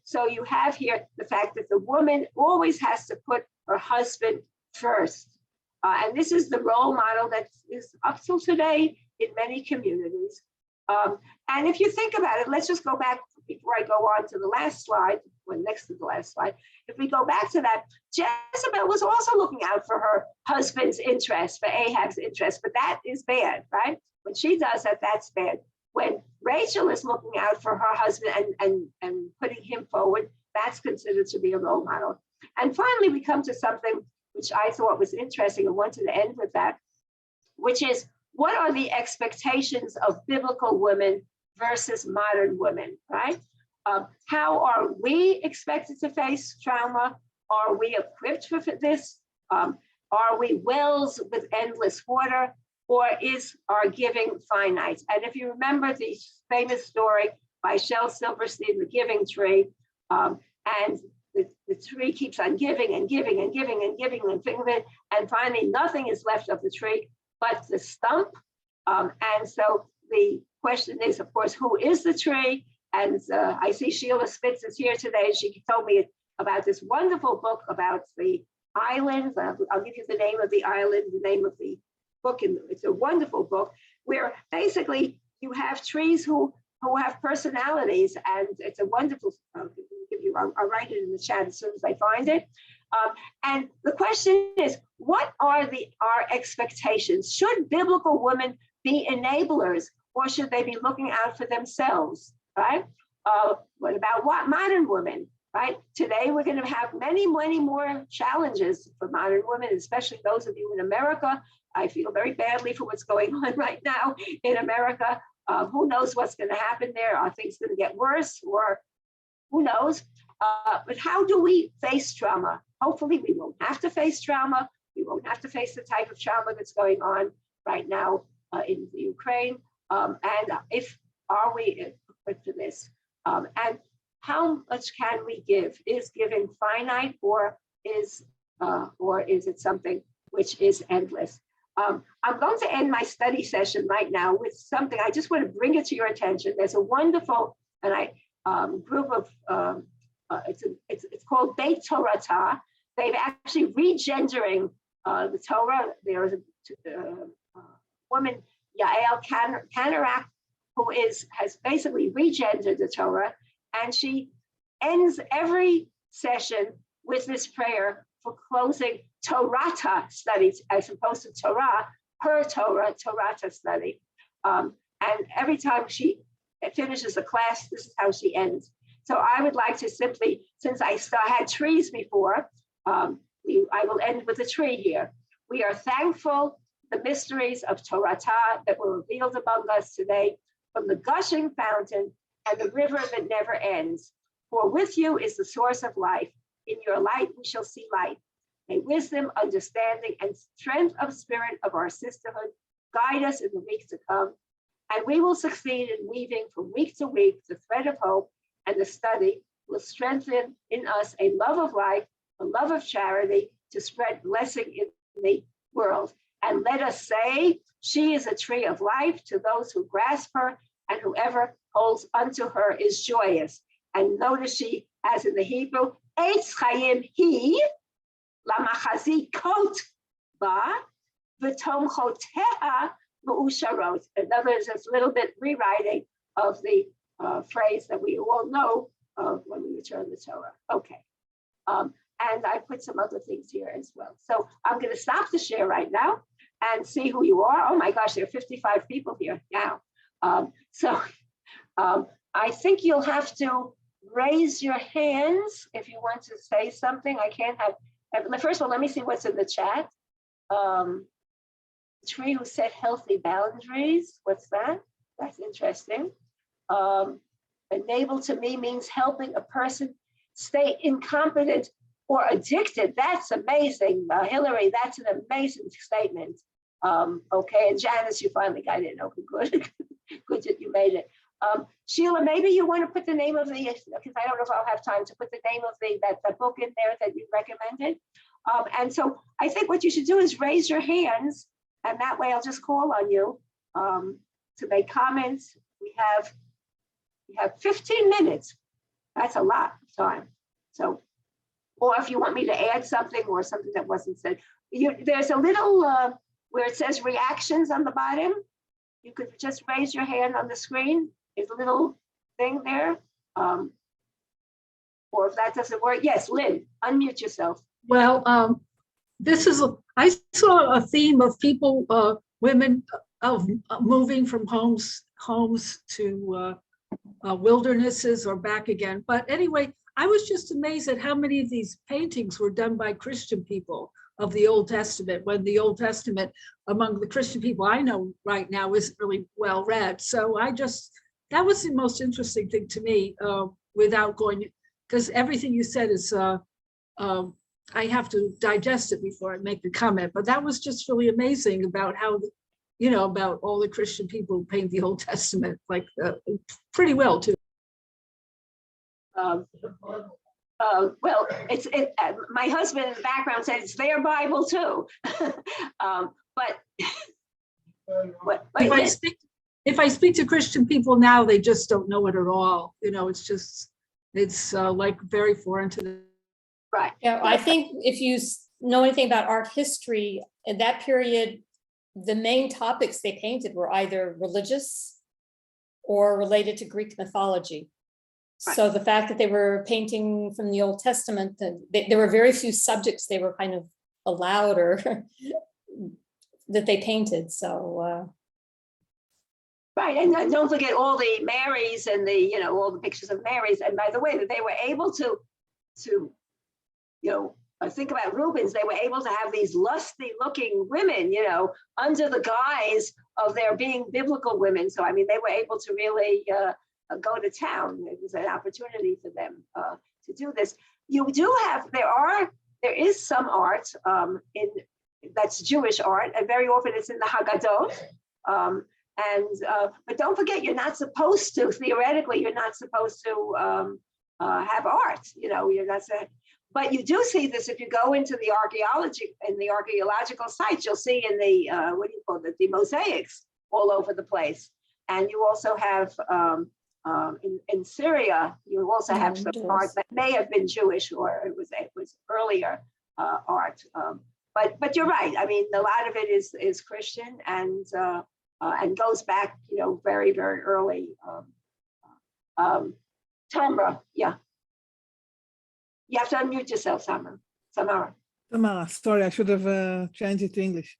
So you have here the fact that the woman always has to put her husband first. And this is the role model that is up till today in many communities. And if you think about it, let's just go back before I go on to the last slide, or next to the last slide. If we go back to that, Jezebel was also looking out for her husband's interest, for Ahab's interest, but that is bad, right? When she does that, that's bad. When Rachel is looking out for her husband and putting him forward, that's considered to be a role model. And finally, we come to something which I thought was interesting and wanted to end with that, which is, what are the expectations of biblical women versus modern women, right? How are we expected to face trauma? Are we equipped for this? Are we wells with endless water? Or is our giving finite? And if you remember the famous story by Shel Silverstein, The Giving Tree, and the tree keeps on giving and giving and giving and giving and giving, and finally nothing is left of the tree but the stump. And so the question is, of course, who is the tree? And I see Sheila Spitz is here today. She told me about this wonderful book about the islands. I'll give you the name of the island, the name of the book, and it's a wonderful book where basically you have trees who have personalities, and it's a wonderful. I'll write it in the chat as soon as I find it. And the question is, what are our expectations? Should biblical women be enablers, or should they be looking out for themselves? Right? What about modern women? right? Today, we're going to have many, many more challenges for modern women, especially those of you in America. I feel very badly for what's going on right now in America. Who knows what's going to happen there? Are things going to get worse, or who knows? But how do we face trauma? Hopefully, we won't have to face trauma. We won't have to face the type of trauma that's going on right now in the Ukraine. And if are we equipped for this? And how much can we give? Is giving finite, or is it something which is endless? I'm going to end my study session right now with something. I just want to bring it to your attention. There's a wonderful group of it's called Beit Torah. They've actually regendering the Torah. There is a woman, Yael Kanarak, who has basically regendered the Torah, and she ends every session with this prayer for closing Torata studies, as opposed to Torah, her Torata study. And every time she finishes a class, this is how she ends. So I would like to simply, since I had trees before, I will end with a tree here. We are thankful the mysteries of Torata that were revealed among us today, from the gushing fountain and the river that never ends. For with you is the source of life. In your light we shall see light. May wisdom, understanding, and strength of spirit of our sisterhood guide us in the weeks to come. And we will succeed in weaving from week to week the thread of hope, and the study will strengthen in us a love of life, a love of charity, to spread blessing in the world. And let us say, she is a tree of life to those who grasp her, and whoever holds unto her is joyous. And notice she, as in the Hebrew, Eitz Chaim hi, lamachazi kot ba, v'tomchoteha me'usharot. In other words, it's a little bit rewriting of the phrase that we all know when we return the Torah. Okay. And I put some other things here as well. So I'm going to stop the share right now and see who you are. Oh my gosh, there are 55 people here now. I think you'll have to raise your hands if you want to say something. I can't have, first of all, let me see what's in the chat. Tree who set healthy boundaries. What's that? That's interesting. Enable to me means helping a person stay incompetent or addicted. That's amazing. Hillary, that's an amazing statement. Okay, and Janice, you finally got it. Okay, good. Good that you made it. Sheila, maybe you want to put the name of the, because I don't know if I'll have time to put the name of that book in there that you recommended. And so I think what you should do is raise your hands, and that way I'll just call on you to make comments. We have 15 minutes. That's a lot of time. So, or if you want me to add something or something that wasn't said, there's a little where it says reactions on the bottom. You could just raise your hand on the screen. There's a little thing there. Or if that doesn't work, yes, Lynn, unmute yourself. Well, I saw a theme of people, women of moving from homes to wildernesses or back again. But anyway, I was just amazed at how many of these paintings were done by Christian people of the Old Testament, when the Old Testament among the Christian people I know right now isn't really well read. So that was the most interesting thing to me, without going, because everything you said is, I have to digest it before I make the comment, but that was just really amazing about how, about all the Christian people who paint the Old Testament, like pretty well too. Well, my husband in the background said it's their Bible too. But if I speak to Christian people now, they just don't know it at all. It's like very foreign to them. Right. Yeah, I think if you know anything about art history, in that period, the main topics they painted were either religious or related to Greek mythology. Right. So the fact that they were painting from the Old Testament, there were very few subjects they were kind of allowed or that they painted. So. Right, and don't forget all the Marys and all the pictures of Marys. And by the way, that they were able to think about Rubens, they were able to have these lusty looking women, under the guise of their being biblical women. So, I mean, they were able to really go to town. It was an opportunity for them to do this. You do have, there is some art that's Jewish art, and very often it's in the Haggadot. But don't forget, you're not supposed to, theoretically, you're not supposed to have art, you're not saying. But you do see this if you go into the archaeological sites, you'll see in the the mosaics all over the place. And you also have in Syria, you also have some art that may have been Jewish, or it was earlier art. But you're right. I mean, a lot of it is Christian and goes back, very, very early. Tamra, yeah. You have to unmute yourself, Samara. Tamara, sorry, I should have changed it to English.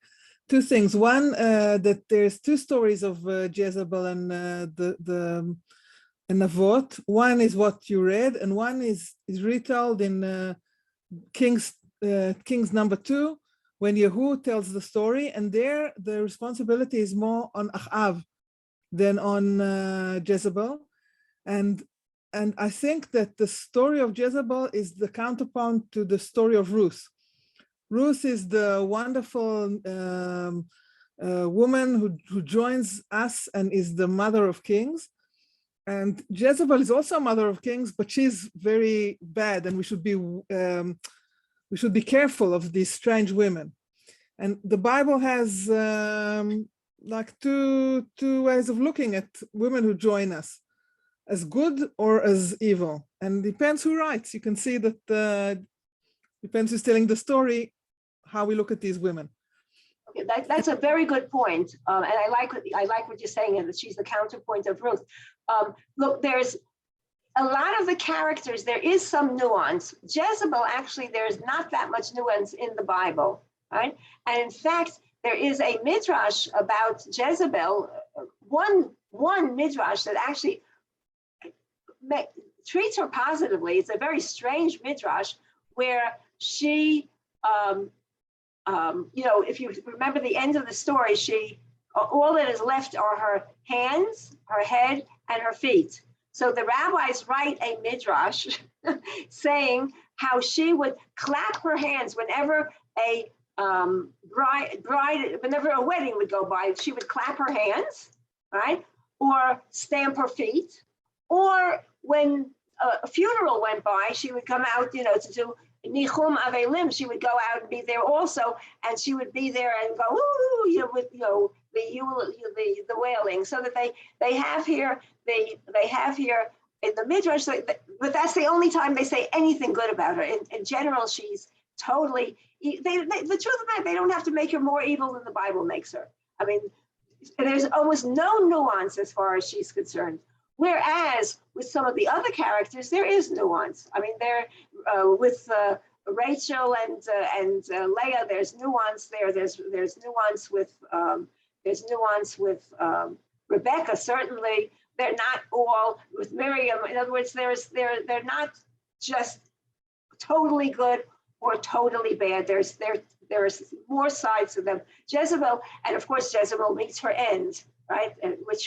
Two things. One, that there's two stories of Jezebel and the Navot. One is what you read, and one is retold in Kings number 2, when Yehu tells the story, and there the responsibility is more on Achav than on Jezebel. And I think that the story of Jezebel is the counterpoint to the story of Ruth. Ruth is the wonderful woman who joins us and is the mother of kings. And Jezebel is also a mother of kings, but she's very bad, and we should be careful of these strange women. And the Bible has like two ways of looking at women who join us, as good or as evil, and depends who writes. You can see that depends who's telling the story, how we look at these women. Okay, that's a very good point, and I like what you're saying, and that she's the counterpoint of Ruth. Look, there's a lot of the characters. There is some nuance. Jezebel, actually, there's not that much nuance in the Bible, right? And in fact, there is a midrash about Jezebel. One midrash that actually treats her positively. It's a very strange midrash where she, if you remember the end of the story, all that is left are her hands, her head, and her feet. So the rabbis write a midrash saying how she would clap her hands whenever a whenever a wedding would go by, she would clap her hands, right? Or stamp her feet. Or when a funeral went by, she would come out, to do Nichum Avelim. She would go out and be there also, and she would be there and go, ooh, with the wailing. So that they have here in the midrash, but that's the only time they say anything good about her. In general, she's totally. The truth of that, they don't have to make her more evil than the Bible makes her. I mean, there's almost no nuance as far as she's concerned. Whereas with some of the other characters, there is nuance. I mean, with Rachel and Leah, there's nuance there. There's nuance with Rebecca. Certainly, they're not all with Miriam. In other words, they're not just totally good or totally bad. There's more sides to them. Jezebel, and of course, Jezebel meets her end. Right,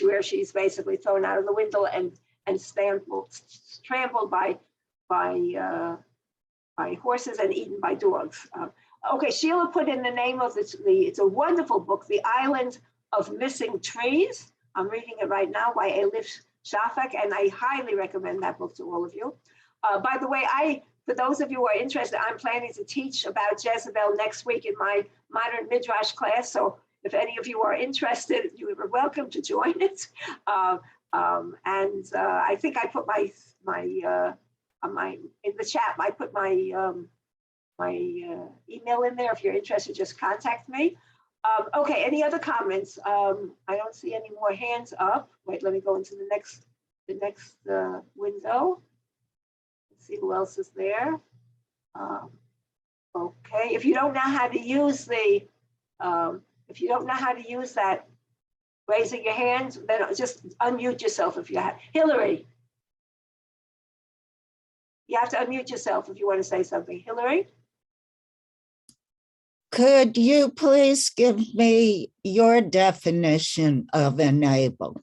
where she's basically thrown out of the window and trampled by horses and eaten by dogs. Okay, Sheila put in the name of it's a wonderful book, The Island of Missing Trees. I'm reading it right now by Elif Shafak, and I highly recommend that book to all of you. By the way, for those of you who are interested, I'm planning to teach about Jezebel next week in my modern Midrash class. So if any of you are interested, you are welcome to join it. I think I put my in the chat. I put my email in there. If you're interested, just contact me. Okay. Any other comments? I don't see any more hands up. Wait, let me go into the next window. Let's see who else is there. Okay. If you don't know how to use that, raising your hand, then just unmute yourself if you have. Hillary. You have to unmute yourself if you want to say something. Hillary? Could you please give me your definition of enable?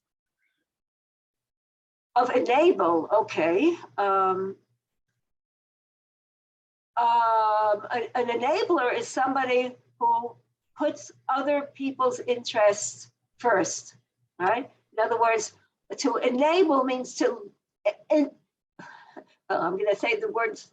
Of enable, okay. An enabler is somebody who puts other people's interests first, right? In other words, to enable means to, I'm going to say the words,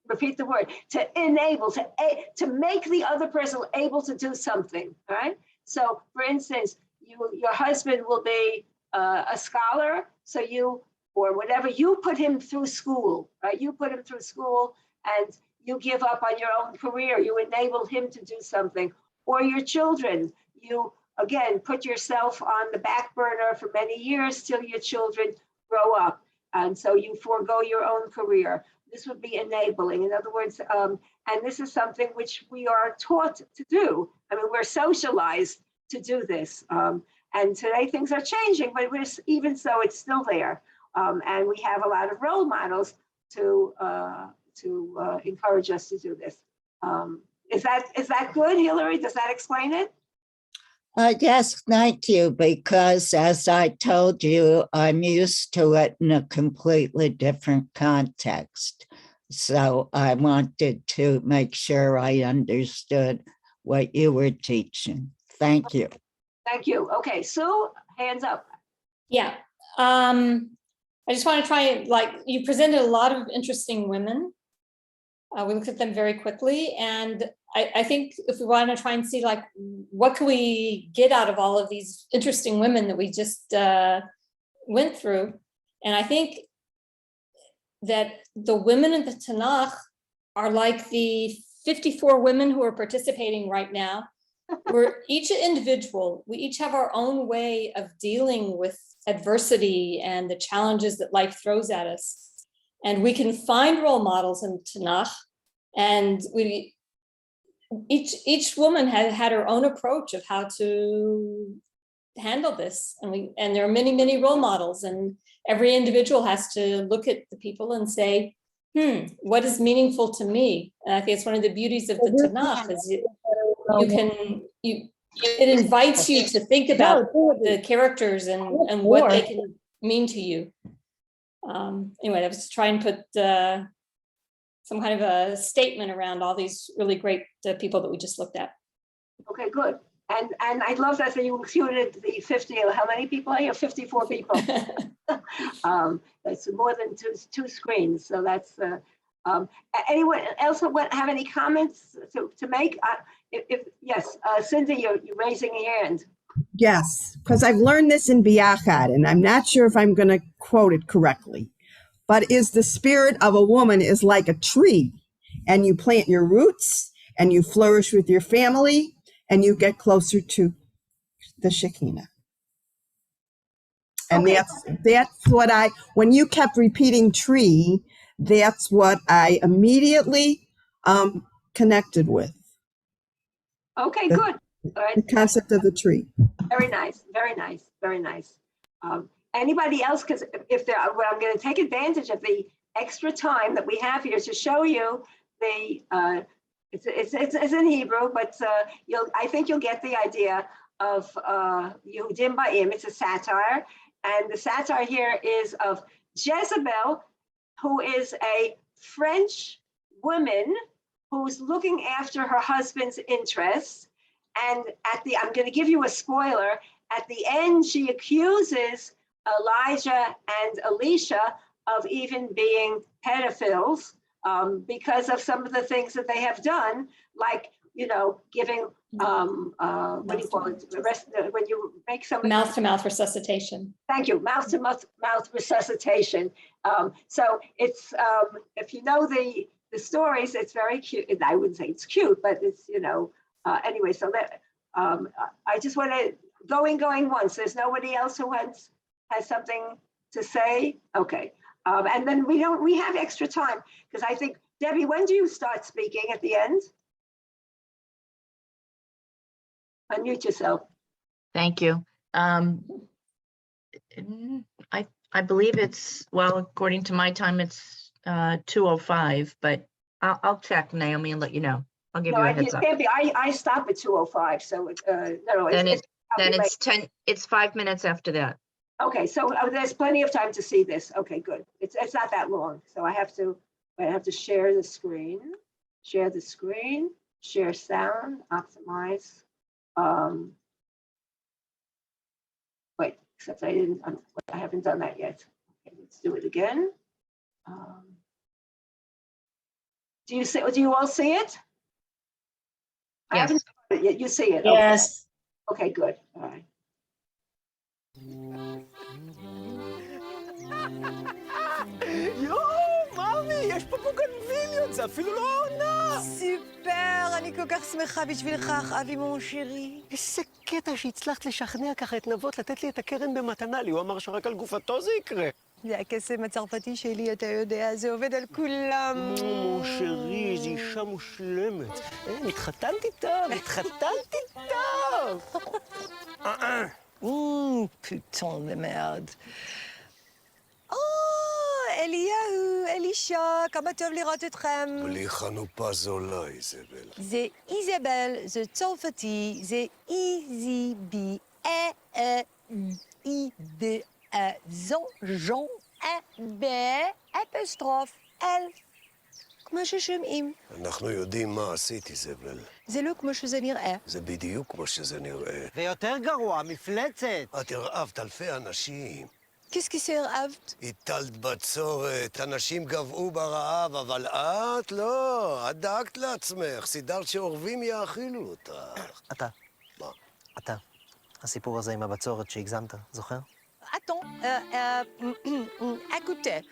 repeat the word, to enable, to make the other person able to do something, right? So for instance, your husband will be a scholar, so you, or whatever, you put him through school, right? You put him through school and you give up on your own career, you enable him to do something. Or your children, you, again, put yourself on the back burner for many years till your children grow up. And so you forego your own career. This would be enabling. In other words, and this is something which we are taught to do. I mean, we're socialized to do this. And today things are changing, but even so, it's still there. And we have a lot of role models to encourage us to do this. Is that good, Hillary? Does that explain it? Yes, thank you, because as I told you, I'm used to it in a completely different context. So I wanted to make sure I understood what you were teaching. Thank you. Thank you. Okay, Sue, hands up. Yeah. I just want to try and, like, you presented a lot of interesting women. We looked at them very quickly, and I think if we want to try and see, like, what can we get out of all of these interesting women that we just went through, and I think that the women in the Tanakh are like the 54 women who are participating right now. We're each an individual. We each have our own way of dealing with adversity and the challenges that life throws at us. And we can find role models in Tanakh, and each woman had her own approach of how to handle this. And there are many, many role models, and every individual has to look at the people and say, what is meaningful to me? And I think it's one of the beauties of the Tanakh is it invites you to think about the characters and what they can mean to you. Anyway, I was trying to put some kind of a statement around all these really great people that we just looked at. Okay, good. And I love that you included the 50, how many people are here? 54 people. That's more than two screens. So that's, anyone else have any comments to make? Yes, Cindy, you're raising your hand. Yes, because I've learned this in Biachad, and I'm not sure if I'm going to quote it correctly. But is the spirit of a woman is like a tree, and you plant your roots, and you flourish with your family, and you get closer to the Shekinah. And Okay. that's what when you kept repeating tree, that's what I immediately connected with. Okay, good. All right. The concept of the tree. Very nice, very nice, very nice. Anybody else? Because well, I'm going to take advantage of the extra time that we have here to show you the. It's in Hebrew, but I think you'll get the idea of Yehudim Ba'im. It's a satire, and the satire here is of Jezebel, who is a French woman who's looking after her husband's interests. And I'm going to give you a spoiler. At the end, she accuses Elijah and Elisha of even being pedophiles because of some of the things that they have done, like, giving, what do you call it? When you make somebody Mouth-to-mouth resuscitation. Thank you, mouth-to-mouth resuscitation. So it's, if you know the stories, it's very cute. I wouldn't say it's cute, but it's, anyway, so that I just want to going once. There's nobody else who has something to say. Okay, and then we have extra time because I think, Debbie, when do you start speaking at the end? Unmute yourself. Thank you. I believe it's, well, according to my time, it's 2:05, but I'll check, Naomi, and let you know. I'll give No, you a it heads up. can't be. I stop at 2:05, so no, Then it's Then probably it's 5 minutes after that. okay, so there's plenty of time to see this. Okay, good. It's not that long. So I have to share the screen, share sound, optimize. Wait, except I haven't done that yet. Okay, let's do it again. Do you all see it? I haven't started yet. You see it? Okay. Yes. Okay, good. All right. יואו, מאמי, יש פה בוגנביליות, זה אפילו לא העונה. סופר, אני כל כך שמחה בשבילך, אבי מון שרי. איזה קטע שהצלחת לשכנע ככה את נבות לתת לי את הקרן במתנה לי, הוא אמר שרק על גופתו זה יקרה. זה הקסם הצרפתי שלי, אתה יודע, זה עובד על כולם. מון שרי, איזו אישה מושלמת. התחתנתי טוב, התחתנתי טוב. פוטון במרד. אליהו, אלישה, כמה טוב לראות אתכם. בלי חנופה זולה, איזבל. זה איזבל, זה צרפתי, זה איזי בי, אי זון, ז'ון, אפסטרוף, אל. כמו ששומעים. אנחנו יודעים מה עשית, איזבל. זה לא כמו שזה נראה. זה בדיוק כמו שזה נראה. ויותר גרוע, מפלצת. את הרעבת אלפי אנשים. Qu'est-ce que c'est הרעבת? הטלת בצורת, אנשים גבעו ברעב, אבל את לא, את דאגת לעצמך, סידרת שעורבים יאכילו אותך. אתה. מה? אתה. הסיפור הזה עם הבצורת שהגזמת, זוכר? Attends, écoutez,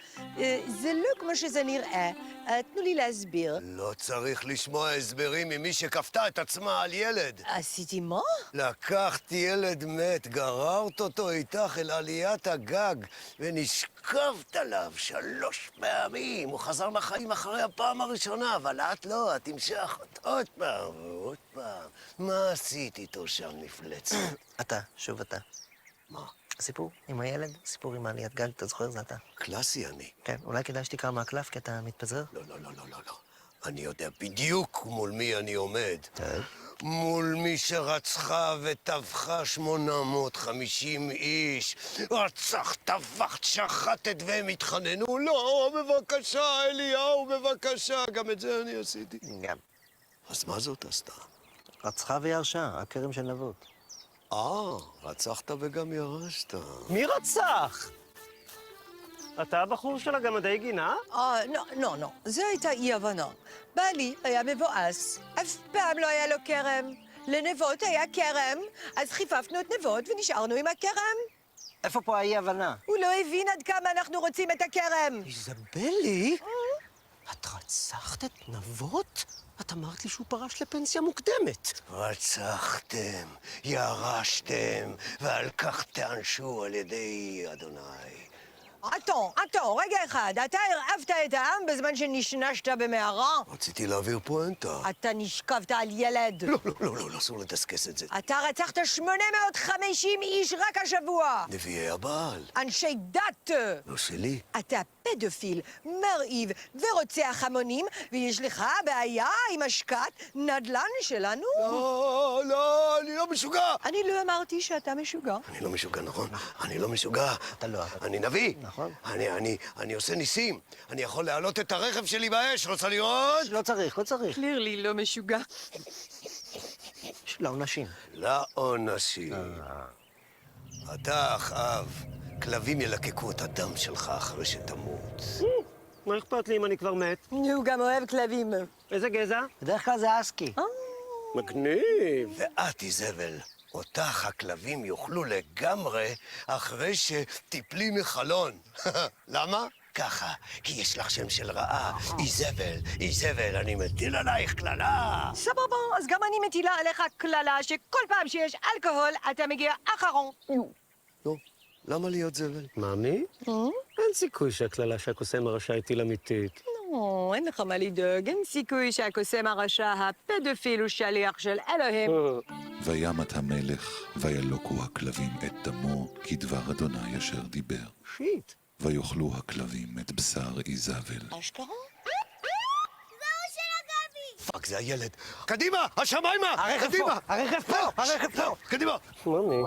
זה לא כמו שזה נראה. תנו לי להסביר. לא צריך לשמוע הסברים ממי שכפתה את עצמה על ילד. עשיתי מה? לקחת ילד מת, גררת אותו איתך אל עליית הגג, ונשכבת עליו 3 פעמים. הוא חזר לחיים אחרי הפעם הראשונה, אבל את לא, את המשכת עוד פעם ועוד פעם. מה עשית איתו שם, מפלצת? אתה, שוב אתה. מה? הסיפור עם הילד, סיפור עם עליית גג, אתה זוכר? זה אתה. קלאסי אני. כן, אולי כדאי שתקרא מהקלף, כי אתה מתפזר? לא. אני יודע בדיוק מול מי אני עומד. מול מי שרצחה וטבחה 850 איש. רצחת, טבחת, שחטת והם התחננו. לא, בבקשה, אליהו, בבקשה. גם את זה אני עשיתי. גם. אז מה זאת עשתה? רצחה וירשה, הכרם של נבות. רצחת וגם ירשת. מי רצח? אתה הבחור של הגמדי גינה? לא, זו הייתה אי-הבנה. בעלי היה מבואס, אף פעם לא היה לו כרם. לנבות היה כרם, אז חיפפנו את נבות ונשארנו עם הכרם. איפה פה האי-הבנה? הוא לא הבין עד כמה אנחנו רוצים את הכרם. איזבלי? את רצחת את נבות? את אמרת לי שהוא פרש לפנסיה מוקדמת. רצחתם, ירשתם, ועל כך תענשו על ידי אדוני. אטו, רגע אחד. אתה הרעבת את העם בזמן שנשנשת במערה? רציתי להעביר פואנטה. אתה נשכבת על ילד. לא, אסור לדסקס את זה. אתה רצחת 850 איש רק השבוע. נביאי הבעל. אנשי דת. לא שלי. אתה פדופיל, מרעיב ורוצח המונים, ויש לך בעיה עם השקעת נדל"ן שלנו? לא, אני לא משוגע. אני לא אמרתי שאתה משוגע. אני לא משוגע, נכון? אני לא משוגע. אתה לא. אני נביא. נכון. אני עושה ניסים. אני יכול להעלות את הרכב שלי באש. רוצה לראות? לא צריך. קלירלי לא משוגע. לעונשים. לעונשים. אתה, אחאב, כלבים ילקקו את הדם שלך אחרי שתמות. מה אכפת לי אם אני כבר מת? הוא גם אוהב כלבים. איזה גזע? בדרך כלל זה אסקי. מגניב. ואת, איזבל, אותך הכלבים יאכלו לגמרי אחרי שתיפלי מחלון. למה? ככה, כי יש לך שם של רעה. איזבל, אני מטיל עלייך קללה. סבבה, אז גם אני מטילה עליך קללה שכל פעם שיש אלכוהול אתה מגיע אחרון. לא, למה להיות זבל? מאמי? אין סיכוי שהקללה שהקוסם הרשע הטיל אמיתית. לא, אין לך מה לדאוג, אין סיכוי שהקוסם הרשע הפדופיל הוא שליח של אלוהים. וימת המלך, וילוקו הכלבים את דמו, כדבר אדוני אשר דיבר. שיט. ויאכלו הכלבים את בשר איזבל. אשכרה? פאק, זה הילד. קדימה, השמיימה! הרכב קדימה! פה, הרכב פה, הרכב פה. קדימה! ממי.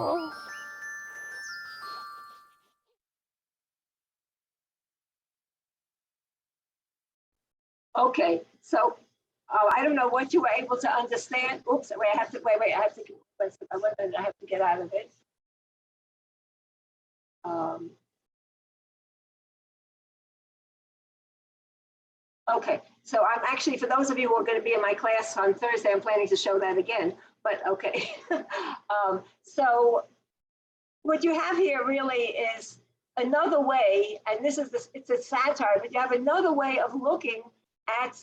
Okay, so I don't know what you were able to understand. Oops, wait, I have to I have to get out of it. Okay, so I'm actually, for those of you who are going to be in my class on Thursday, I'm planning to show that again, but okay. So what you have here really is another way, and this is this, it's a satire, but you have another way of looking at,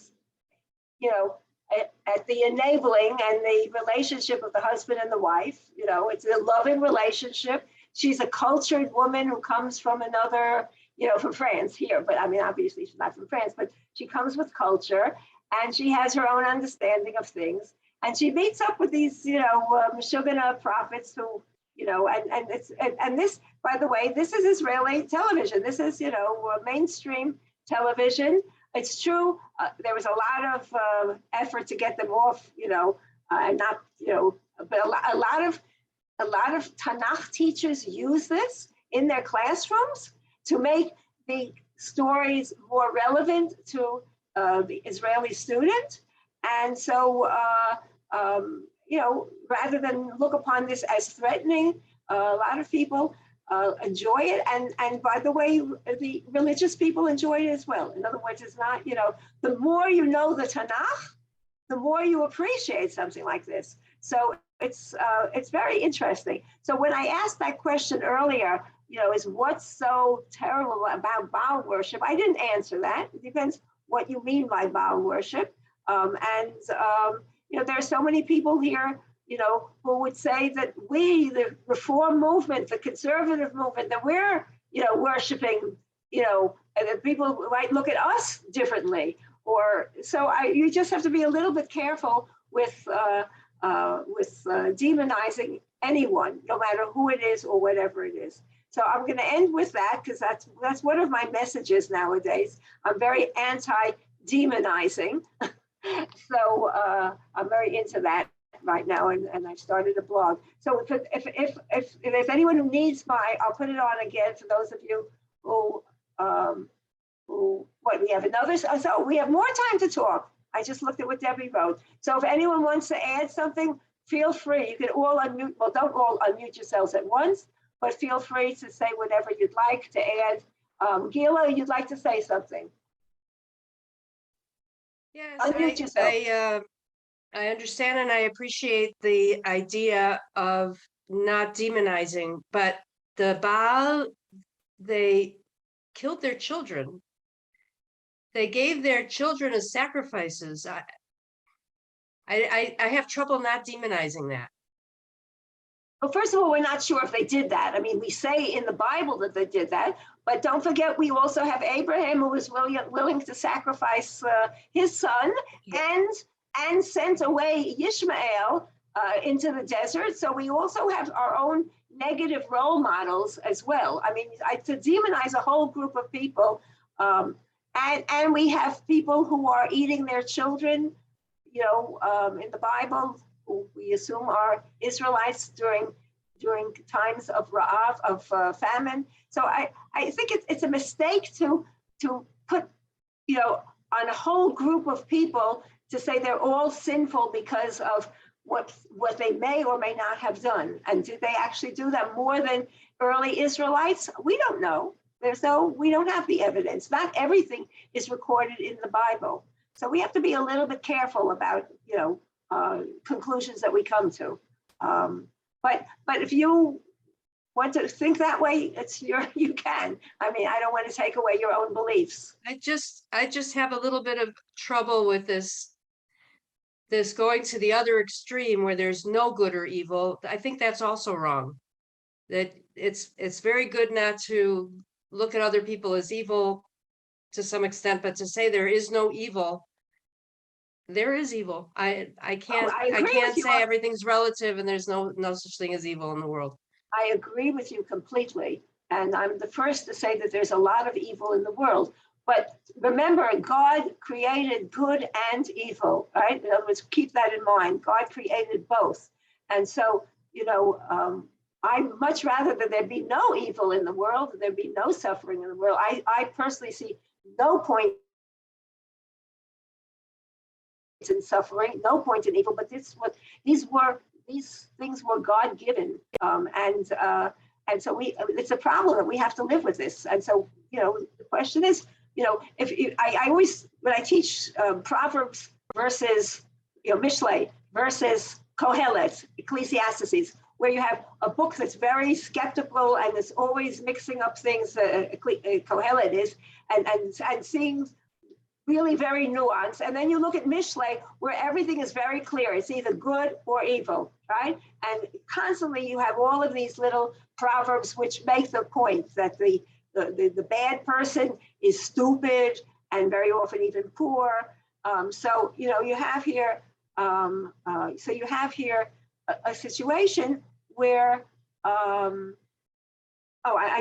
you know, at the enabling and the relationship of the husband and the wife. You know, it's a loving relationship. She's a cultured woman who comes from another, you know, from France here, but I mean, obviously she's not from France, but she comes with culture and she has her own understanding of things. And she meets up with these, you know, Meshugana prophets who, you know, and this, by the way, this is Israeli television. This is, you know, mainstream television. It's true. There was a lot of effort to get them off, you know, and not, you know, but a lot of Tanakh teachers use this in their classrooms to make the stories more relevant to the Israeli student. And so, you know, rather than look upon this as threatening, a lot of people enjoy it. And by the way, the religious people enjoy it as well. In other words, it's not, you know, the more you know the Tanakh, the more you appreciate something like this. So it's very interesting. So when I asked that question earlier, you know, is what's so terrible about Baal worship? I didn't answer that. It depends what you mean by Baal worship. You know, there are so many people here, you know, who would say that we, the reform movement, the conservative movement, that we're, you know, worshiping, you know, and that people might look at us differently. Or so you just have to be a little bit careful with demonizing anyone, no matter who it is or whatever it is. So I'm going to end with that because that's one of my messages nowadays. I'm very anti-demonizing. So I'm very into that right now, and I've started a blog. So if there's anyone who needs I'll put it on again for those of you who what we have another. So we have more time to talk. I just looked at what Debbie wrote. So if anyone wants to add something, feel free. You can all unmute. Well, don't all unmute yourselves at once, but feel free to say whatever you'd like to add. Gila, you'd like to say something? Yes, Unmute yourself. I understand and I appreciate the idea of not demonizing, but the Baal, they killed their children. They gave their children as sacrifices. I have trouble not demonizing that. Well, first of all, we're not sure if they did that. I mean, we say in the Bible that they did that, but don't forget, we also have Abraham who was willing to sacrifice his son and sent away Ishmael into the desert. So we also have our own negative role models as well. I mean, to demonize a whole group of people, and we have people who are eating their children, you know, in the Bible, who we assume are Israelites during times of Ra'av, of famine. So I think it's a mistake to put, you know, on a whole group of people to say they're all sinful because of what they may or may not have done. And did they actually do that more than early Israelites? We don't know. We don't have the evidence. Not everything is recorded in the Bible. So we have to be a little bit careful about, you know, conclusions that we come to. But if you want to think that way, you can. I mean, I don't want to take away your own beliefs. I just have a little bit of trouble with this going to the other extreme where there's no good or evil. I think that's also wrong. That it's very good not to look at other people as evil to some extent, but to say there is no evil, there is evil. I can't say everything's relative and there's no such thing as evil in the world. I agree with you completely. And I'm the first to say that there's a lot of evil in the world. But remember, God created good and evil, right? In other words, keep that in mind. God created both. And so, you know, I'd much rather that there be no evil in the world, that there be no suffering in the world. I personally see no point in suffering, no point in evil, but these things were God-given. And so it's a problem that we have to live with this. And so, you know, the question is, you know, I always, when I teach Proverbs versus, you know, Mishlei versus Kohelet, Ecclesiastes, where you have a book that's very skeptical and is always mixing up things, Kohelet is, and seeing really very nuanced. And then you look at Mishlei, where everything is very clear. It's either good or evil, right? And constantly you have all of these little proverbs which make the point that the bad person is stupid and very often even poor. So, you know, you have here, a situation where, I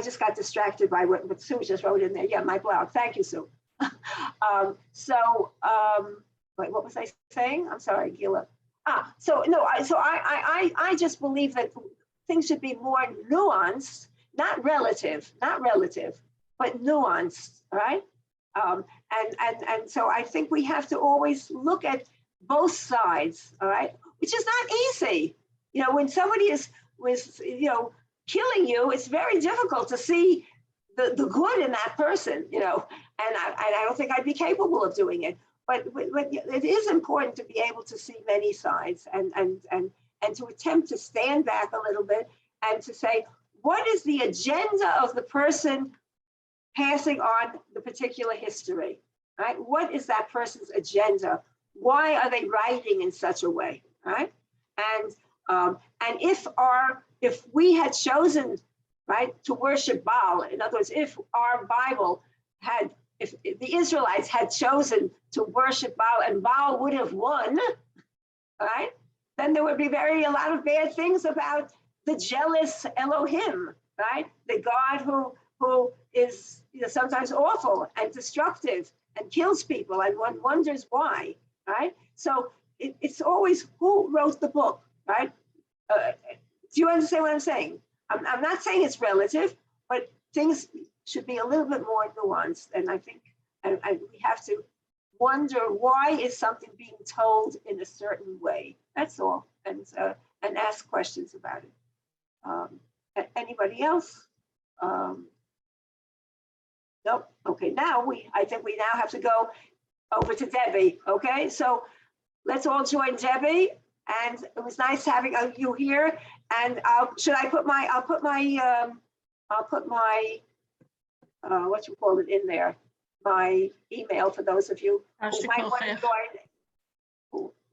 just got distracted by what Sue just wrote in there. Yeah, my blog. Thank you, Sue. Wait, what was I saying? I'm sorry, Gila. I just believe that things should be more nuanced, not relative, but nuanced, right? And so I think we have to always look at both sides, all right? Which is not easy. You know, when somebody was killing you, it's very difficult to see the good in that person, you know, and I don't think I'd be capable of doing it. But it is important to be able to see many sides and to attempt to stand back a little bit and to say, what is the agenda of the person passing on the particular history, right? What is that person's agenda? Why are they writing in such a way, right? And if we had chosen, right, to worship Baal, in other words, if our Bible had, if the Israelites had chosen to worship Baal and Baal would have won, right, then there would be a lot of bad things about the jealous Elohim, right? The God who is, you know, sometimes awful and destructive and kills people, and one wonders why, right? So it's always who wrote the book, right? Do you understand what I'm saying? I'm not saying it's relative, but things should be a little bit more nuanced. And I think and we have to wonder, why is something being told in a certain way? That's all. And ask questions about it. Anybody else? Nope. Okay, I think we now have to go over to Debbie. Okay, so let's all join Debbie. And it was nice having you here. And I'll put my what you call it in there, my email for those of you who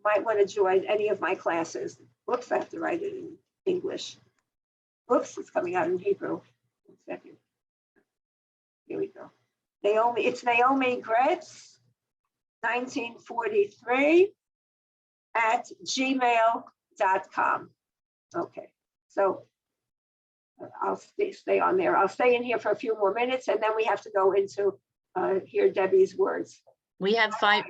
might want to join any of my classes. Whoops, I have to write it in English. Whoops, it's coming out in Hebrew. 1 second. Here we go. Naomi, it's Naomi Graetz, 1943 at gmail.com. Okay, so I'll stay on there. I'll stay in here for a few more minutes, and then we have to go into hear Debbie's words. We have 5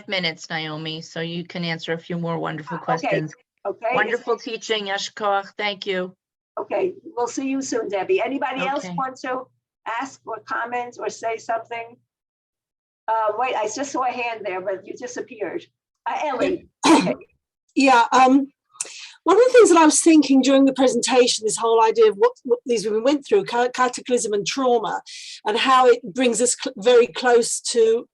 minutes, Naomi, so you can answer a few more wonderful questions. Okay. Wonderful teaching, Yashkoch. Thank you. Okay, we'll see you soon, Debbie. Anybody else Okay. want to ask or comment or say something? Wait, I just saw a hand there, but you disappeared. Ellie. Okay. Yeah, one of the things that I was thinking during the presentation, this whole idea of what these women went through, cataclysm and trauma, and how it brings us very close to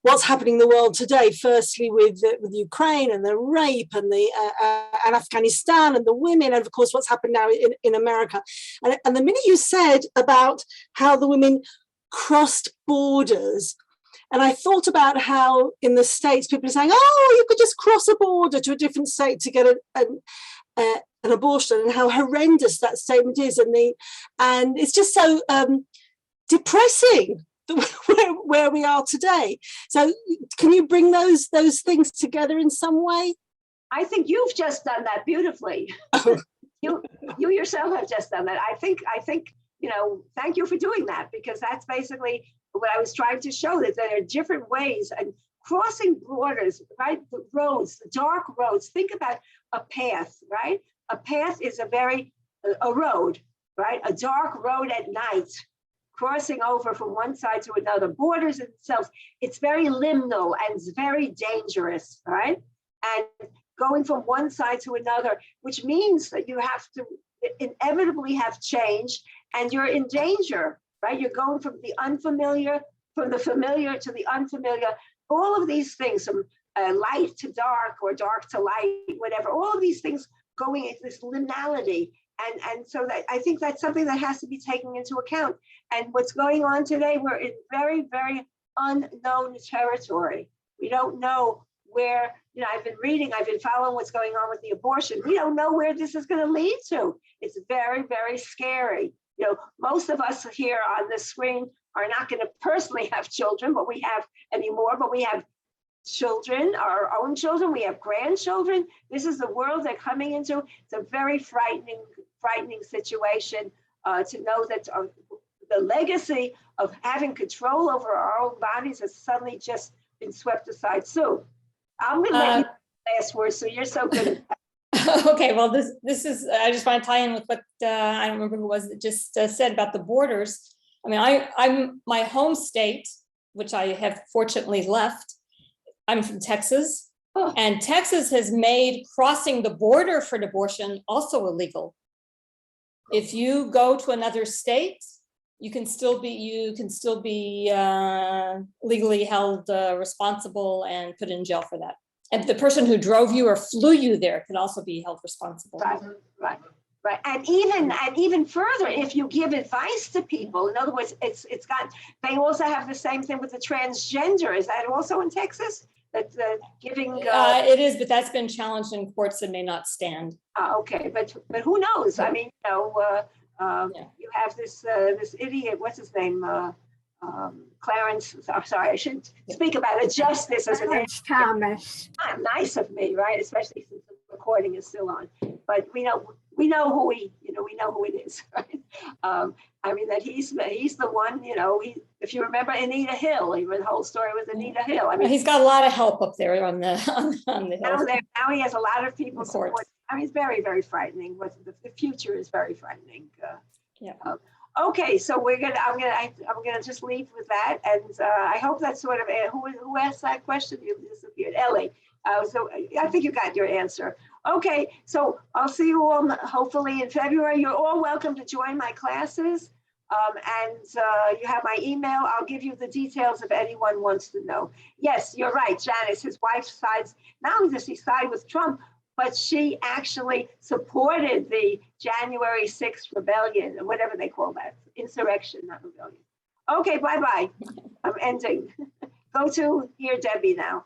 what's happening in the world today. Firstly, with Ukraine and the rape and and Afghanistan and the women, and of course what's happened now in America. And the minute you said about how the women crossed borders, and I thought about how in the States people are saying, oh, you could just cross a border to a different state to get an abortion, and how horrendous that statement is. And it's just so depressing where we are today. So can you bring those things together in some way? I think you've just done that beautifully. You yourself have just done that. I think, thank you for doing that, because that's basically what I was trying to show, that there are different ways and crossing borders, right? The roads, the dark roads. Think about a path, right? A path is a road, right? A dark road at night, crossing over from one side to another. Borders themselves, it's very liminal and it's very dangerous, right? And going from one side to another, which means that you have to inevitably have change and you're in danger, right? You're going from the unfamiliar, from the familiar to the unfamiliar. All of these things, from light to dark or dark to light, whatever, all of these things going into this liminality. And so that, I think that's something that has to be taken into account. And what's going on today, we're in very, very unknown territory. We don't know where, I've been following what's going on with the abortion. We don't know where this is going to lead to. It's very, very scary. Most of us here on this screen are not going to personally have children, but we have children, our own children, we have grandchildren. This is the world they're coming into. It's a very frightening situation to know that the legacy of having control over our own bodies has suddenly just been swept aside. So I'm going to let you last word. So you're so good at that. Okay, well, this is, I just want to tie in with what, I don't remember who was that just said about the borders. I mean, I'm my home state, which I have fortunately left. I'm from Texas, and Texas has made crossing the border for an abortion also illegal. If you go to another state, you can still be legally held responsible and put in jail for that. And the person who drove you or flew you there can also be held responsible. Right. And even further, if you give advice to people, in other words, they also have the same thing with the transgender. Is that also in Texas? That giving it is, but that's been challenged in courts and may not stand. Okay, but who knows? I mean, you have this idiot. What's his name? Clarence. I'm sorry, I shouldn't speak about it. Justice as a name. Thomas. Not nice of me, right? Especially since the recording is still on. But we know who we know who it is, right? I mean that he's the one, if you remember Anita Hill, the whole story with Anita Hill. I mean, he's got a lot of help up there on the hill. Now he has a lot of people support. I mean, it's very, very frightening. The future is very frightening. Okay, so I'm gonna just leave with that, and I hope that's sort of who asked that question. You disappeared, Ellie. So I think you got your answer. Okay, so I'll see you all hopefully in February. You're all welcome to join my classes, and you have my email. I'll give you the details if anyone wants to know. Yes, you're right, Janice. His wife sides. Not only does she side with Trump, but she actually supported the January 6th rebellion, or whatever they call that, insurrection, not rebellion. Okay, bye-bye. I'm ending. Go to Dear Debbie now.